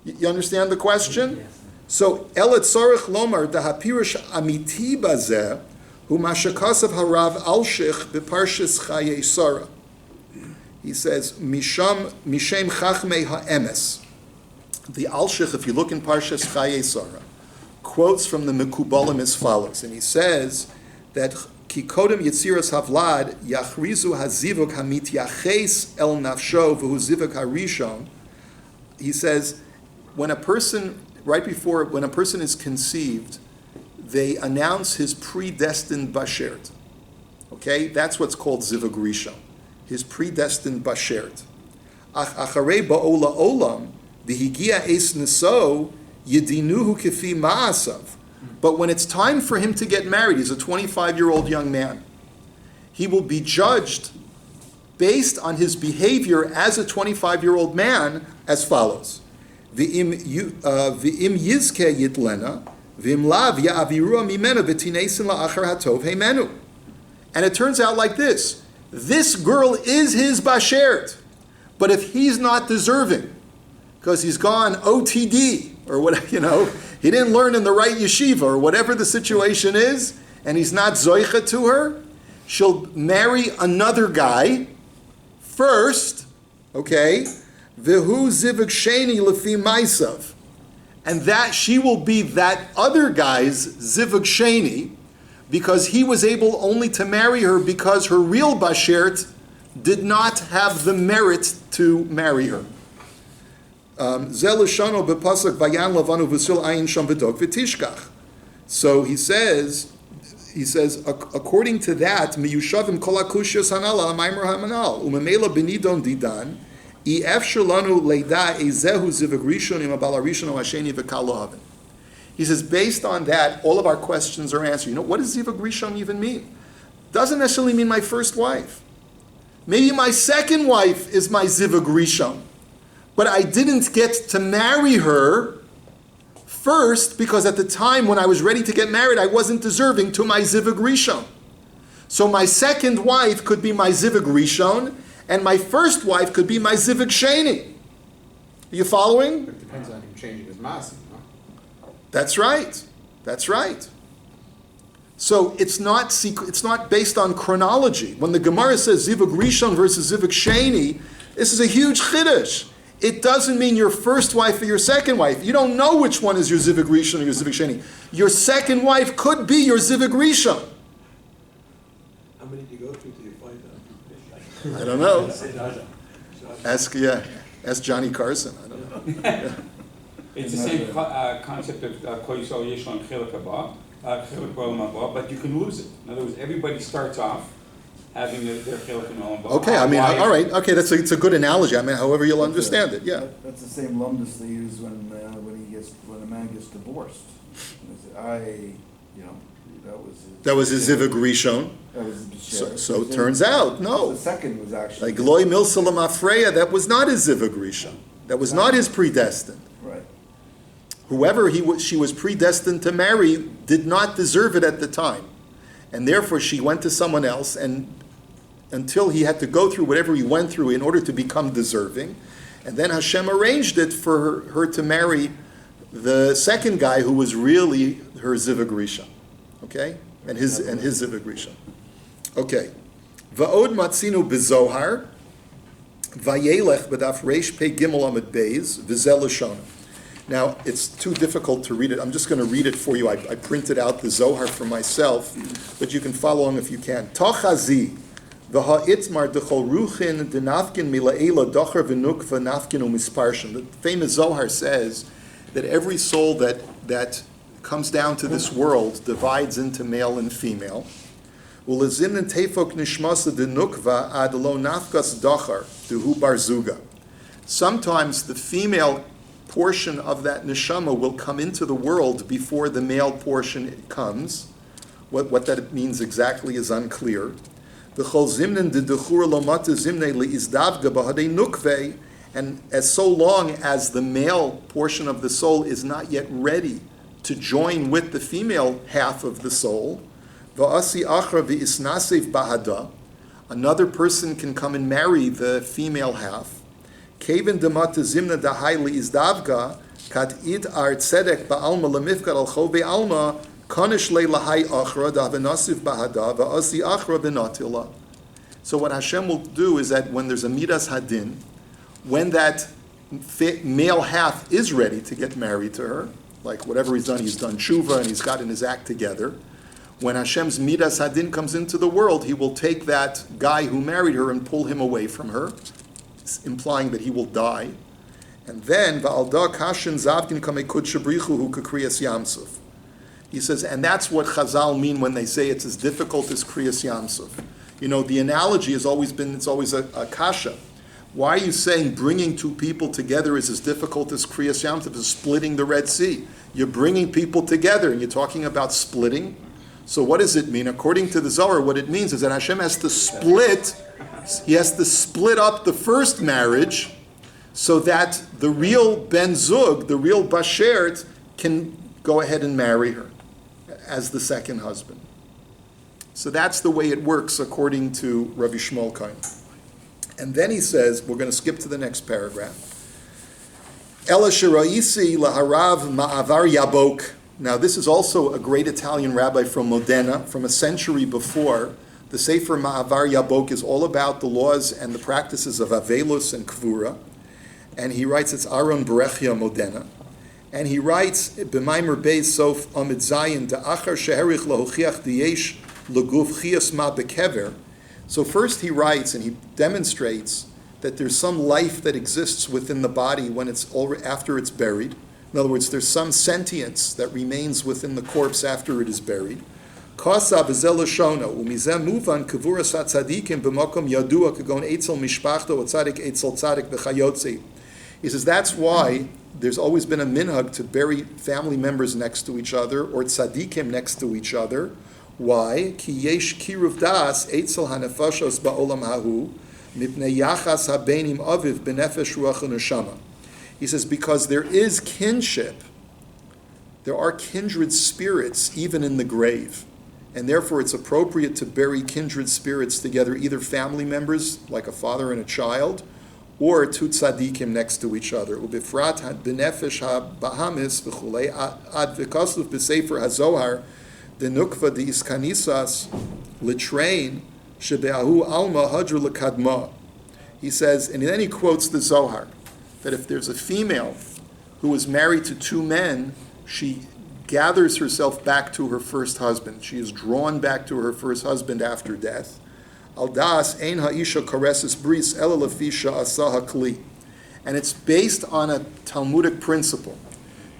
You understand the question? Yes. So Elet Sorech Lomar Dahapirish Amiti Bazeh Hu Mashakasav Harav Alshich Beparshis Chaye Sarah. He says Mishem Chachmei Ha'emes. The Alshich, if you look in Parshas Chaye Sarah, quotes from the Mekubalim as follows, and he says that Kikodem Yitziras Havlad Yachrizu Hazivuk Hamit Yaches El Nafsho V'Hu Zivuk Harishon. He says, when a person is conceived, they announce his predestined bashert. Okay, that's what's called zivug rishon, his predestined bashert. Ach acharei ba'ola olam v'higia es neso yedinuhu kefi ma'asav. But when it's time for him to get married, he's a 25-year-old young man, he will be judged based on his behavior as a 25-year-old man as follows. V'im yizke yitlena, v'im lav ya'avirua mimenu v'tinesin la'achar hatov heimenu. And it turns out like this. This girl is his bashert. But if he's not deserving, because he's gone OTD, or what, he didn't learn in the right yeshiva, or whatever the situation is, and he's not zoicha to her, she'll marry another guy first, okay? V'hu zivug sheni lefi maisav. And that she will be that other guy's zivug sheni, because he was able only to marry her because her real bashert did not have the merit to marry her. So he says, according to that, miyushavim kol hakushiyos hanal maimer hamanal umemela benidon didan ef shalanu leida ezehu zivug rishon im abal rishon o hasheni v'kal lo. He says, based on that, all of our questions are answered. What does zivug rishon even mean? Doesn't necessarily mean my first wife. Maybe my second wife is my zivug rishon, but I didn't get to marry her first because at the time when I was ready to get married, I wasn't deserving to my zivug rishon. So my second wife could be my zivug rishon, and my first wife could be my zivug sheni. Are you following? It depends on him changing his mass, That's right. That's right. So it's not based on chronology. When the Gemara says zivug rishon versus zivug sheni, this is a huge chiddush. It doesn't mean your first wife or your second wife. You don't know which one is your zivug rishon or your zivug sheni. Your second wife could be your zivug rishon. How many do you go through till you find out? I don't know. Ask Johnny Carson. I don't know. Yeah. It's the same concept of Kol Yisrael Yeshon Chilek Haba, Chilek B'Olam Haba, but you can lose it. In other words, everybody starts off having their Chilek in Olam Haba. Okay, all right. Okay, it's a good analogy. However you'll understand it. Yeah. That's the same lumdus they use when a man gets divorced. That was his zivug rishon. That was his So it turns out, no. The second was actually Like loy milsalam afreya, that was not his zivug rishon. That was not his predestined. right. Whoever she was predestined to marry did not deserve it at the time. And therefore she went to someone else, and until he had to go through whatever he went through in order to become deserving. And then Hashem arranged it for her to marry the second guy who was really her zivug rishon. Okay? And his Zivug Rishon. Okay. Va'od matzinu bezohar, vayelech b'daf reish pei gimel amid beis, v'zel lashon. Now, it's too difficult to read it. I'm just going to read it for you. I printed out the Zohar for myself, but you can follow along if you can. Tochazi, v'ha'itmar d'chol ruchin d'nafkin mila'ela docher v'nukva nafkin u'misparshin. The famous Zohar says that every soul that comes down to this world divides into male and female. Ulezimnen tefok nishmasa d'nukva ad lo nafkas docher d'hu bar zuga. Sometimes the female portion of that neshama will come into the world before the male portion comes. What that means exactly is unclear. And as so long as the male portion of the soul is not yet ready to join with the female half of the soul, another person can come and marry the female half. Kevin demata zimna dahaili is davga kat id ar tzedek ba'alma lemifkar al chove alma kanish le lahai achra davenasif bahada va'asi achra benatila. So what Hashem will do is that when there's a midas hadin, when that male half is ready to get married to her, like whatever he's done tshuva and he's gotten his act together. When Hashem's midas hadin comes into the world, he will take that guy who married her and pull him away from her, implying that he will die. And then, Va'alda kashin zavgin kamekud shabrichu hu kakriyas yamsuf. He says, and that's what Chazal mean when they say it's as difficult as kriyas yamsuf. You know, the analogy has always been, it's always a kasha. Why are you saying bringing two people together is as difficult as kriyas yamsuf, as splitting the Red Sea? You're bringing people together and you're talking about splitting. So what does it mean? According to the Zohar, what it means is that Hashem has to split. He has to split up the first marriage so that the real Ben Zug, the real Bashert, can go ahead and marry her as the second husband. So that's the way it works according to Rabbi Shmuel Kohen. And then he says, we're going to skip to the next paragraph. Ela shiraisi laharav ma'avar yabok. Now this is also a great Italian rabbi from Modena, from a century before. The Sefer Ma'avar Yabok is all about the laws and the practices of Avelus and Kvura. And he writes, it's Aaron Berechia Modena. And he writes, B'maimer Beis Sof Amid Zayin Da'achar Sheherich Lahochiach Diyesh L'guf Chias Ma Bekever. So first he writes and he demonstrates that there's some life that exists within the body when it's after it's buried. In other words, there's some sentience that remains within the corpse after it is buried. Kosa v'zel shona umizem muvan kavuras hatzadikim b'makom yadua kagon etzel mishpachto otzadik etzel tzadik v'chayotzi. He says that's why there's always been a minhag to bury family members next to each other or tzadikim next to each other. Why? Ki yesh kiruv das etzel hanefashos ba'olam hahu mipnei yachas habenim aviv b'nefesh ruach u'neshama. He says because there is kinship, there are kindred spirits even in the grave. And therefore it's appropriate to bury kindred spirits together, either family members, like a father and a child, or two tzadikim next to each other. Ubifrat b'nefesh ha-bahamis v'chulei ad v'kosuf b'sefer ha-zohar denukva de'iskanisas l'trein shebe'ahu alma hadru l'kadma. He says, and then he quotes the Zohar, that if there's a female who is married to two men, she gathers herself back to her first husband. She is drawn back to her first husband after death. Aldas ein ha'isha karesis bris ela lefisha asaha kli. And it's based on a Talmudic principle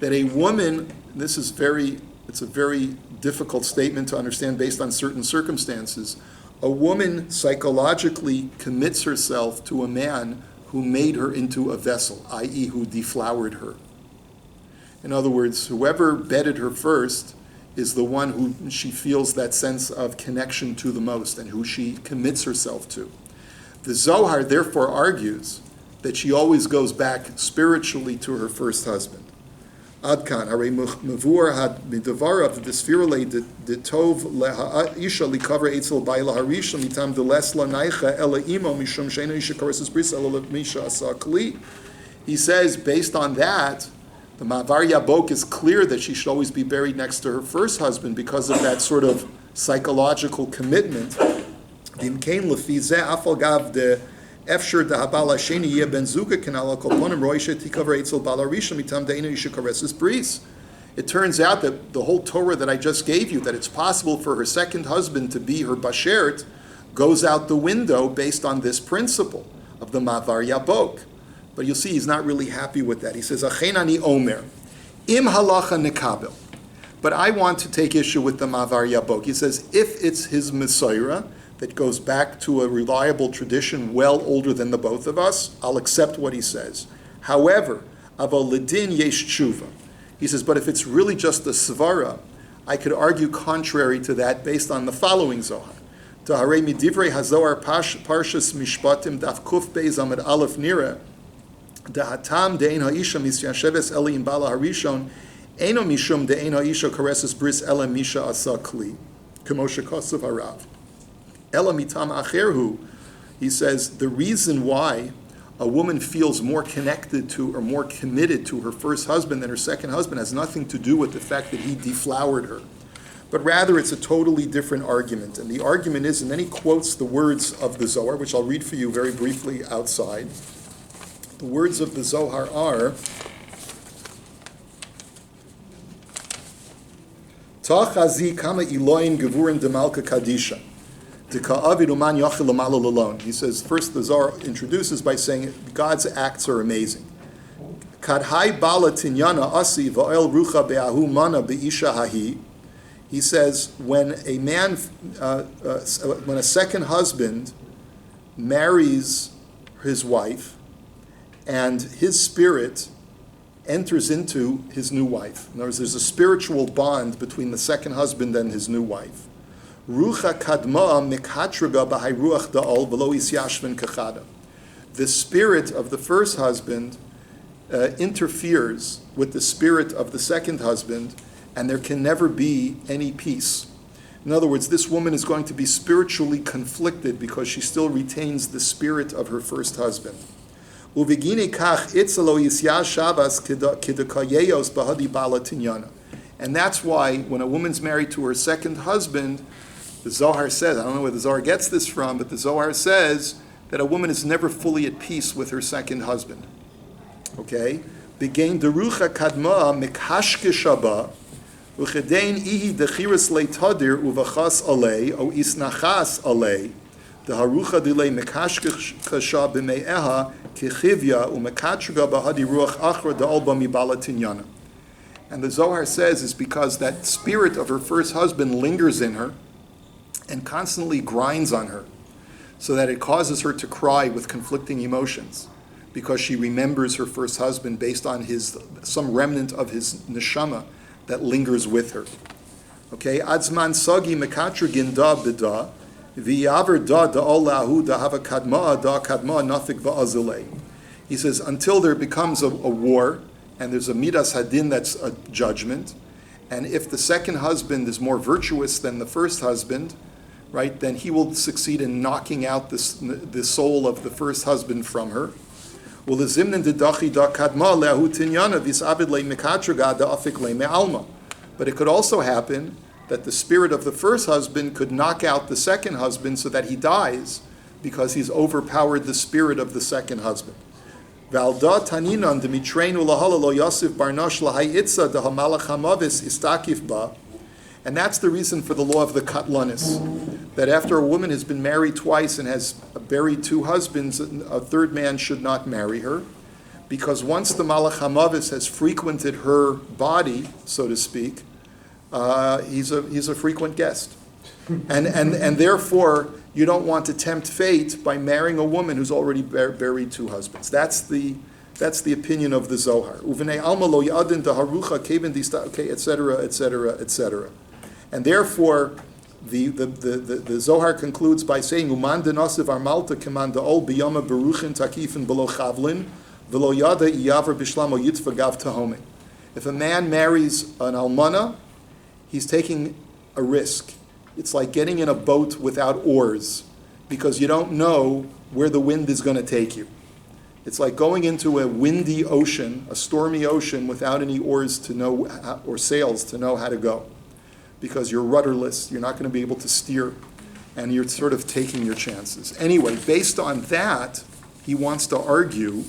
that a woman, it's a very difficult statement to understand based on certain circumstances, a woman psychologically commits herself to a man who made her into a vessel, i.e. who deflowered her. In other words, whoever bedded her first is the one who she feels that sense of connection to the most and who she commits herself to. The Zohar therefore argues that she always goes back spiritually to her first husband. Adkan, hare mavur had midavarav desfirale de tov lehaisha likaver etzel baila harisha mitam de lesla naicha ela imo mishum sheina isha karesis bris ela misha asa kli. He says, based on that, The Ma'avar Yabok is clear that she should always be buried next to her first husband because of that sort of psychological commitment. V'imkein lefi zeh afal gav de efshir de habal hasheni yeh ben zuga kenal kol ponim roi shetikaver etzel bal harishon mitam de'enu yisha kareses bris. It turns out that the whole Torah that I just gave you, that it's possible for her second husband to be her bashert, goes out the window based on this principle of the Ma'avar Yabok. But you'll see he's not really happy with that. He says, Achen ani omer, im halacha nekabel. But I want to take issue with the Ma'avar Yabok. He says, if it's his Mesorah that goes back to a reliable tradition well older than the both of us, I'll accept what he says. However, aval ledin yesh tshuva. He says, but if it's really just a svara, I could argue contrary to that based on the following Zohar. Taharei midivrei hazohar parshas mishpatim daf kuf beis amid aleph nira, Da'atam de'ein ha'isha misyasheves eli im bala harishon, eno mishum de'ein ha'isha kareses bris ela misha asa kli, k'moshe kosav harav. Ela mitam acherhu, he says, the reason why a woman feels more connected to or more committed to her first husband than her second husband has nothing to do with the fact that he deflowered her. But rather it's a totally different argument. And the argument is, and then he quotes the words of the Zohar, which I'll read for you very briefly outside. The words of the Zohar are, Ta'chazi kama iloin gevurin demalka kadisha. He says, first the Zohar introduces by saying God's acts are amazing. Kadhai bala tinyana asi va'el rucha be'ahu mana be'isha hahi. He says, when a man, when a second husband marries his wife, and his spirit enters into his new wife. In other words, there's a spiritual bond between the second husband and his new wife. Rucha kadma mekatraga b'hai ruach da'ol v'lo isyashven kachada. The spirit of the first husband interferes with the spirit of the second husband, and there can never be any peace. In other words, this woman is going to be spiritually conflicted because she still retains the spirit of her first husband. And that's why when a woman's married to her second husband, the Zohar says, I don't know where the Zohar gets this from, but the Zohar says that a woman is never fully at peace with her second husband. Okay? Begain derucha kadma mekashke shaba uchedein ihi dechiras leitadir uvachas alei o isnachas alei the harucha dilei mekashke kasha b'me'eha kichivya umekatriga bahadi ruach achra da'alba mibala tinyana. And the Zohar says is because that spirit of her first husband lingers in her and constantly grinds on her, so that it causes her to cry with conflicting emotions, because she remembers her first husband based on some remnant of his neshama that lingers with her. Okay, Adzman sagi mekatrigin da bida v'yaver da da'olahu da hava kadma da kadma nafik va'azilei. He says until there becomes a war and there's a midas hadin, that's a judgment, and if the second husband is more virtuous than the first husband, right, then he will succeed in knocking out the soul of the first husband from her. But it could also happen that the spirit of the first husband could knock out the second husband so that he dies because he's overpowered the spirit of the second husband. And that's the reason for the law of the katlanis, that after a woman has been married twice and has buried two husbands, a third man should not marry her, because once the malach hamavis has frequented her body, so to speak, he's a frequent guest, and therefore you don't want to tempt fate by marrying a woman who's already buried two husbands. That's the opinion of the Zohar. Uvenei alma lo yadin daharucha kevin dista, okay, etc., etc., etc. And therefore, the Zohar concludes by saying, Uman denasiv armalta keman da'ol biyama beruchin takifin below chavlin v'lo yada iyaver bishlamo yitva gav tahomim. If a man marries an almana, he's taking a risk. It's like getting in a boat without oars, because you don't know where the wind is going to take you. It's like going into a windy ocean, a stormy ocean, without any oars to know, or sails to know how to go. Because you're rudderless, you're not going to be able to steer, and you're sort of taking your chances. Anyway, based on that, he wants to argue,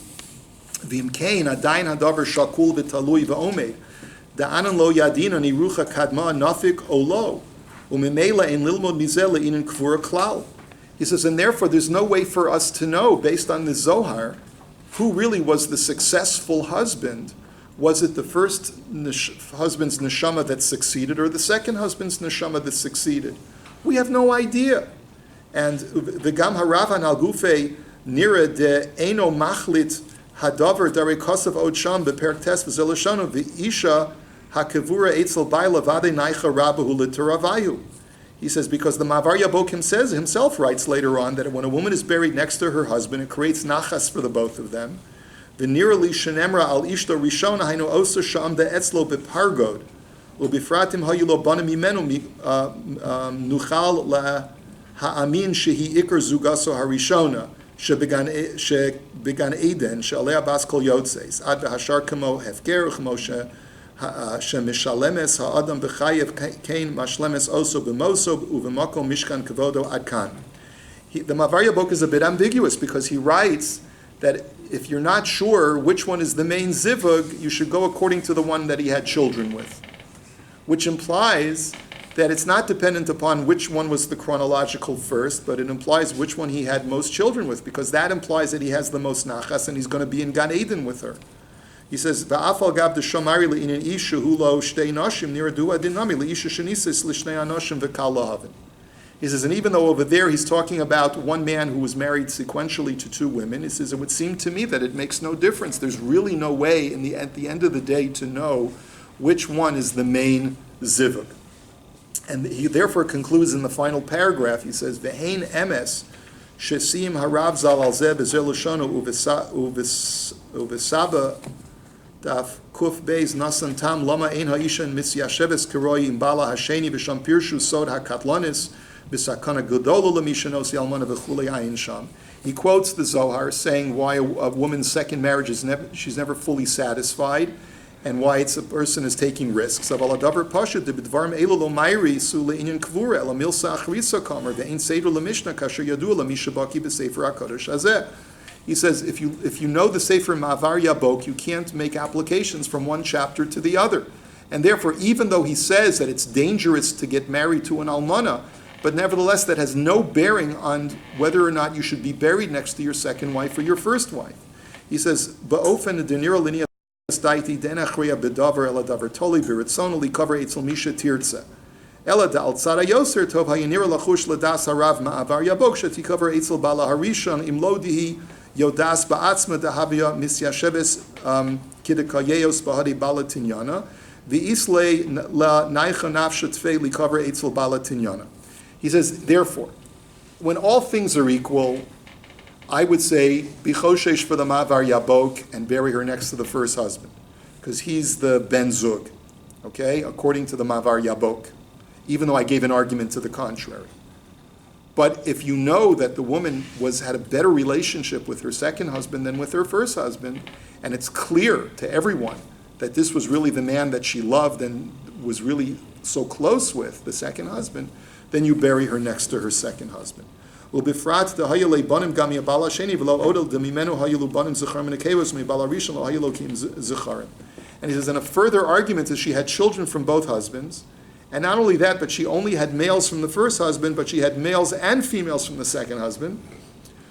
V'imkein adayin hadavar shakul v'talui v'omed, da'anan lo yadin ani rucha kadma nafik olo, u'mimela in lilmod mizeh le'inin kvura klal. He says, and therefore there's no way for us to know, based on the Zohar, who really was the successful husband. Was it the first husband's neshama that succeeded, or the second husband's neshama that succeeded? We have no idea. And v'gam haravan al gufei nira de eno machlit hadavar darei kosav od sham beperek tes v'zelashonu v'isha hakavura etzel baila vade naicha rabahu l'teravayu. He says, because the Mavar Yabokim himself writes later on that when a woman is buried next to her husband, it creates nachas for the both of them. V'nirali shenemra al ishto rishona hainu osa sham de'etzlo bepargod u'bifratim hayulo banim imenu nuchal ha'amin shehi ikar zugaso harishona shebegan eden she'alei bas kol yotzes ad v'hashar kamo hefker chmo shemishalemes ha'adam v'chayev kain mashlemes oso b'moso u'v'makom mishkan kavodo ad kan. The Mavar Yabok is a bit ambiguous because he writes that if you're not sure which one is the main zivug, you should go according to the one that he had children with, which implies that it's not dependent upon which one was the chronological first, but it implies which one he had most children with, because that implies that he has the most nachas and he's going to be in Gan Eden with her. He says, "Va'afal gav de shomari le'inin isha hulo shtei nashim niradu adinami le'isha shenisis l'shnei anoshim v'kal lahavin." He says, and even though over there he's talking about one man who was married sequentially to two women, he says, it would seem to me that it makes no difference. There's really no way at the end of the day to know which one is the main zivug. And he therefore concludes in the final paragraph, he says, V'hein emes shesim harav zal al zeh bezer l'shono uvesaba daf kuf beis nasan tam lama ein ha'ishan misyasheves keroi im bala hasheni v'sham pirshu sod hakatlanis b'sakana gedolo l'mishanos yalmana v'chulei ayin sham. He quotes the Zohar saying why a woman's second marriage is she's never fully satisfied, and why a person is taking risks. He says, if you know the Sefer Mavar Yabok, you can't make applications from one chapter to the other. And therefore, even though he says that it's dangerous to get married to an almana, but nevertheless that has no bearing on whether or not you should be buried next to your second wife or your first wife. He says, Ba'ofen denira linia daiti denachriya bedavar ela davar toli biritzon li cover etzel misha tirtza. Ela da al tzara yoser tov hayanira lachush ladas harav ma'avar yabok sheti cover etzel bala harishon im lodihi yodas ba'atzma dahavia misyasheves kidakayos bahadi bala tinyana v'isle la naicha nafsha tfei li cover etzel bala tinyana. He says, therefore, when all things are equal, I would say, be choshesh for the Mavar Yabok and bury her next to the first husband, because he's the Ben Zug, okay, according to the Mavar Yabok, even though I gave an argument to the contrary. But if you know that the woman had a better relationship with her second husband than with her first husband, and it's clear to everyone that this was really the man that she loved and was really so close with, the second husband, then you bury her next to her second husband. And he says, and a further argument is she had children from both husbands, and not only that, but she only had males from the first husband, but she had males and females from the second husband.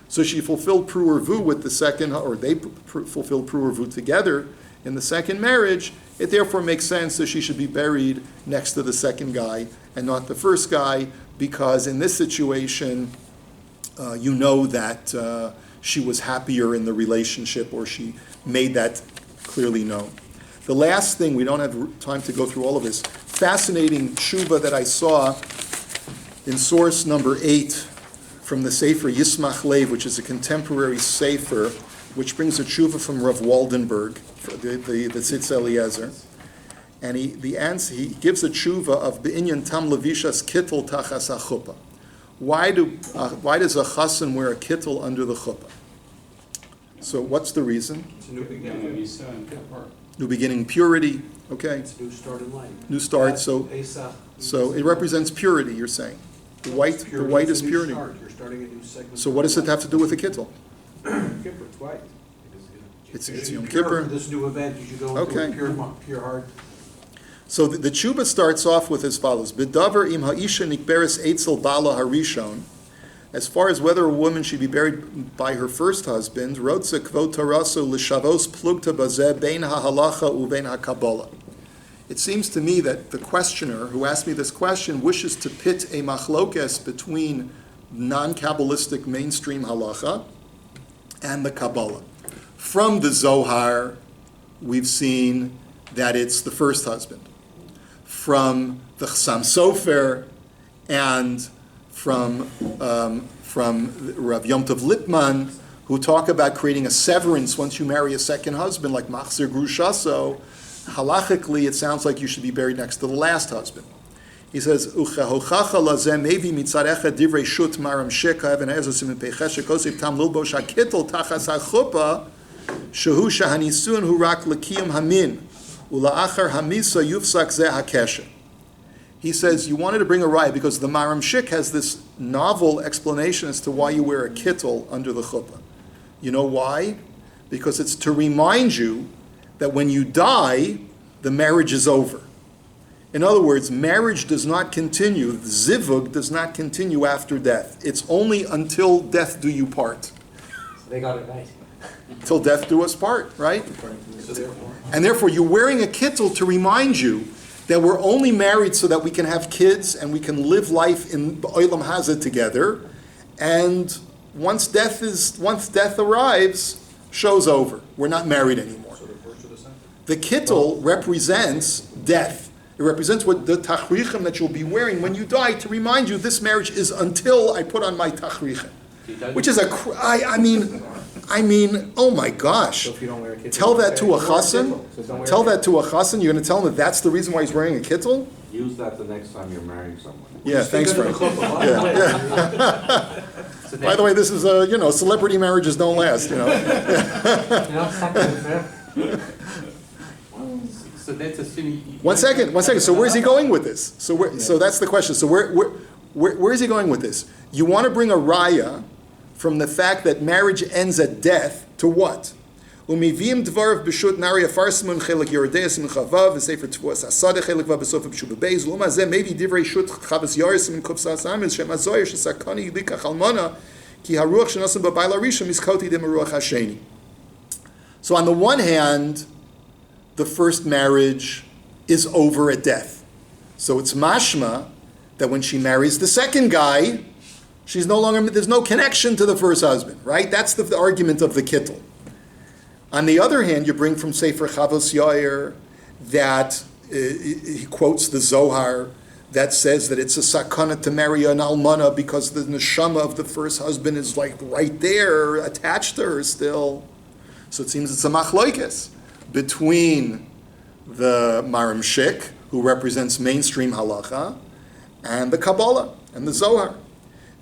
So she fulfilled Pru'urvu with the second, or they fulfilled Pru'urvu together in the second marriage. It therefore makes sense that she should be buried next to the second guy and not the first guy, because in this situation, you know that she was happier in the relationship, or she made that clearly known. The last thing, we don't have time to go through all of this, fascinating tshuva that I saw in source number 8 from the Sefer Yismach Lev, which is a contemporary Sefer, which brings a tshuva from Rav Waldenberg, the Tzitz Eliezer. And he gives a tshuva of Be'inyan Tam Levishas Kittel Tachas HaChuppah. Why does a chassan wear a kittel under the chuppah? So what's the reason? It's a new Beginning of beginning. Yisa and Kippur. New beginning, purity, okay? It's a new start in life. New start, so Pesach. it represents purity, you're saying. The white It's is a new purity. start. You're starting a new segment. So what does it have to do with the kittel? Kippur, it's white. It's You should Yom be pure Kippur. for this new event. You should go into Okay. a pure heart. So the tshuva starts off with as follows: B'davar im ha'isha nikberes eitzel bala harishon. As far as whether a woman should be buried by her first husband, rotze kvot taraso l'shavos plugta bazeh bein ha'halacha uvein ha'kabbalah. It seems to me that the questioner who asked me this question wishes to pit a machlokes between non-Kabbalistic mainstream halacha and the Kabbalah. From the Zohar, we've seen that it's the first husband. From the Chassam Sofer and from Rav Yom Tov Lipman, who talk about creating a severance once you marry a second husband, like Machzir Grushaso. Halachically, it sounds like you should be buried next to the last husband. He says, "Uchehochacha lazeh mevi mitzarecha divrei shut maram sheka even ezosim peichesh kosif tam lilbosh hakitol tachas hachupa shehu shahanisun hu rak lekiyum hamin ula'achar hamisa yufsak zeh hakesher." He says, you wanted to bring a raya because the Maram Shik has this novel explanation as to why you wear a kittel under the chuppah. You know why? Because it's to remind you that when you die, the marriage is over. In other words, marriage does not continue, zivug does not continue after death. It's only until death do you part. So they got it right. Till death do us part, right? So therefore, And therefore, you're wearing a kittel to remind you that we're only married so that we can have kids and we can live life in Olam Hazeh together. And once death arrives, show's over. We're not married anymore. so the first or the second? The kittel represents death. It represents what the tachrichim that you'll be wearing when you die to remind you this marriage is until I put on my tachrichim. Which is I mean, oh my gosh. So if you don't wear a kittel, Tell that to a chassan. So don't wear Tell a that to a chassan. You're going to tell him that that's the reason why he's wearing a kittel? Use that the next time you're marrying someone. Yeah, thanks, Stick it in Frank. the chuppah. Yeah. So By the way, this is celebrity marriages don't last. You know, second and So that's assuming. One second. So where's he going with this? So that's the question. So where is he going with this? You want to bring a raya from the fact that marriage ends at death to what? Umivim dvarav b'shut nari afarsimun chelik yoredeis min chavav v'sefer tvuas asada chelik vav b'sof b'shuv beis luma zeh maybe divrei shut chavas yaris min kufsas amis shem azoyer shesakani yidika chalmana ki haruach shenasim b'bayla rishon miskoti dem haruach hasheni. So on the one hand, the first marriage is over at death. So it's mashma that when she marries the second guy, there's no connection to the first husband, right? That's the argument of the kittel. On the other hand, you bring from Sefer Chavos Yair that he quotes the Zohar that says that it's a sakana to marry an almana because the neshama of the first husband is like right there, attached to her still. So it seems it's a machlokes between the Maram Shik, who represents mainstream halacha, and the Kabbalah and the Zohar.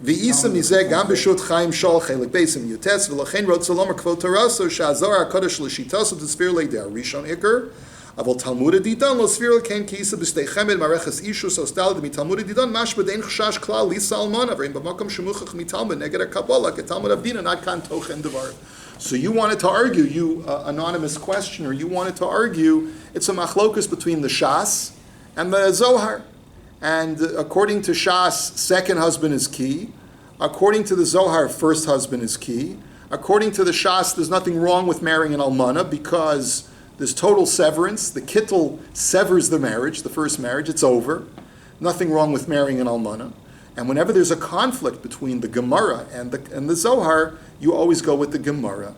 V'isa mizeh gam b'shut chaim shol chelik beisim yutes v'lachein rot salom kvot taraso sha'azor hakadosh l'shitos of the sphere leidei rishon iker avol talmud didan lo sphere ken kiisa b'stei chemed mareches ishus ostalad mitalmud didan mash b'dein chashash klal lisa almana v'rein b'makom shemuchach mitalmud neged ha'kabbalah ketalmud avdina not kan tochen devar. So you wanted to argue, you anonymous questioner, you wanted to argue it's a machlokus between the Shas and the Zohar. And according to Shas, second husband is key. According to the Zohar, first husband is key. According to the Shas, there's nothing wrong with marrying an almana because there's total severance. The kittel severs the marriage, the first marriage, it's over. Nothing wrong with marrying an almana. And whenever there's a conflict between the Gemara and the Zohar, you always go with the Gemara.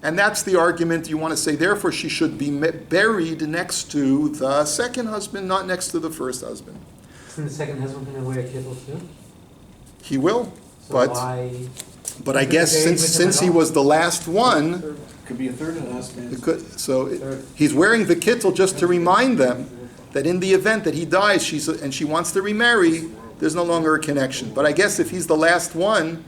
And that's the argument you want to say, therefore she should be buried next to the second husband, not next to the first husband. Isn't the second husband going to wear a kittel too? He will, So but why? I guess since he was the last one, Could be a third husband. he's wearing the kittel just to remind them that in the event that he dies, she wants to remarry, there's no longer a connection. But I guess if he's the last one,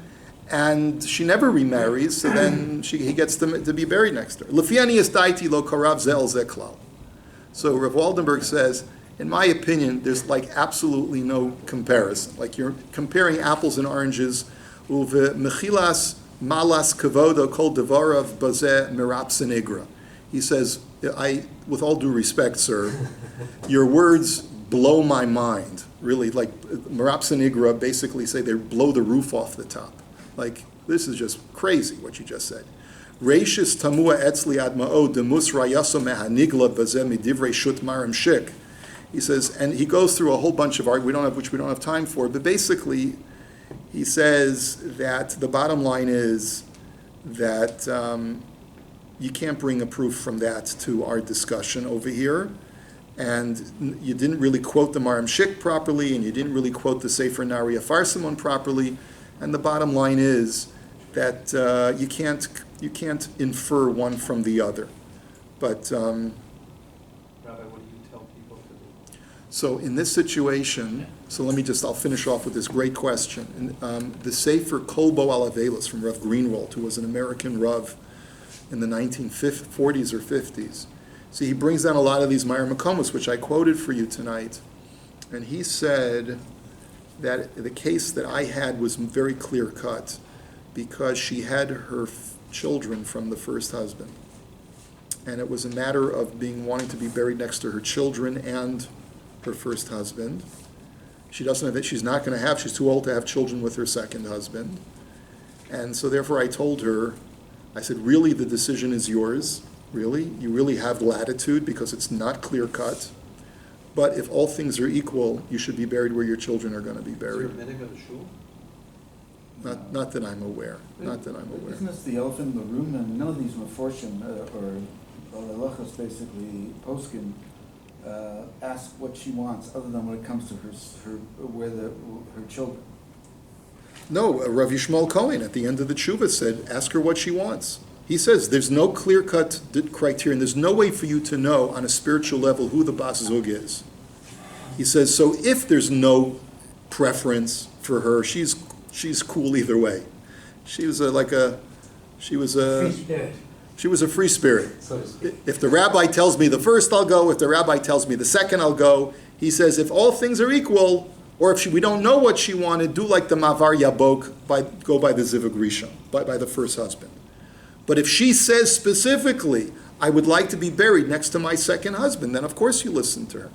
and she never remarries, so then he gets to be buried next to her. Lefiani is daiti lo karav zel zeklal. So Rav Waldenberg says, in my opinion, there's like absolutely no comparison. Like you're comparing apples and oranges. Uve mechilas malas kavodo kol devarav bazeh mirapsenigra. He says, with all due respect, sir, your words blow my mind. Really, like mirapsenigra basically say they blow the roof off the top. Like, this is just crazy what you just said. Reishis tamua etzli ad ma'od demus rayaso mehanigla bazeh midivrei shut marim shik. He says, and he goes through a whole bunch of arguments, which we don't have time for, but basically, he says that the bottom line is that you can't bring a proof from that to our discussion over here, and you didn't really quote the Maram Shik properly, and you didn't really quote the Sefer Nariya Farsimon properly, and the bottom line is that you can't infer one from the other. But Rabbi, what do you tell people to do? so in this situation, I'll finish off with this great question. The Sefer Kolbo Alavelis from Rav Greenwald, who was an American Rav in the 1940s or 50s. See, he brings down a lot of these Meir Makomos, which I quoted for you tonight. And he said that the case that I had was very clear-cut because she had her children from the first husband. And it was a matter of wanting to be buried next to her children and her first husband. She doesn't have it. She's not going to have. She's too old to have children with her second husband. And so therefore I told her, I said, really, the decision is yours. Really? You really have latitude because it's not clear-cut. But if all things are equal, you should be buried where your children are going to be Is there a buried. minhag of the shul? Not that I'm aware. Not that I'm aware. Isn't this the elephant in the room? And none of these Meforshim or halachos, basically poskim, ask what she wants, other than when it comes to her children. No, Rav Yishmael Cohen at the end of the tshuva said, ask her what she wants. He says there's no clear-cut criterion. There's no way for you to know on a spiritual level who the bas zug is. He says, so if there's no preference for her, she's cool either way. She was a Free spirit, free spirit. so to speak. If the rabbi tells me the first, I'll go. If the rabbi tells me the second, I'll go. He says, if all things are equal, or if we don't know what she wanted, do like the Mavar Yabok, go by the Zivug Rishon, by the first husband. But if she says specifically, I would like to be buried next to my second husband, then of course you listen to her.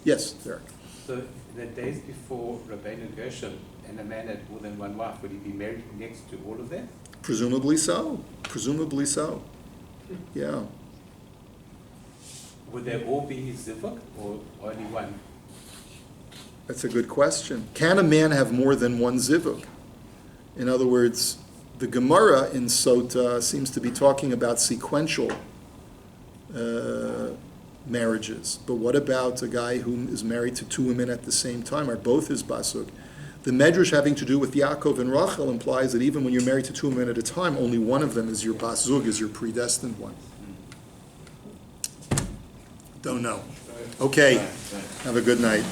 Yes, Derek. So the days before Rabbeinu Gershom and a man had more than one wife, would he be married next to all of them? Presumably so. Presumably so. Yeah. Would they all be his zivuk or only one? That's a good question. Can a man have more than one zivug? In other words, the Gemara in Sota seems to be talking about sequential marriages. But what about a guy who is married to two women at the same time? Are both his basug? The Medrash having to do with Yaakov and Rachel implies that even when you're married to two women at a time, only one of them is your basug, is your predestined one. Don't know. Okay. Have a good night.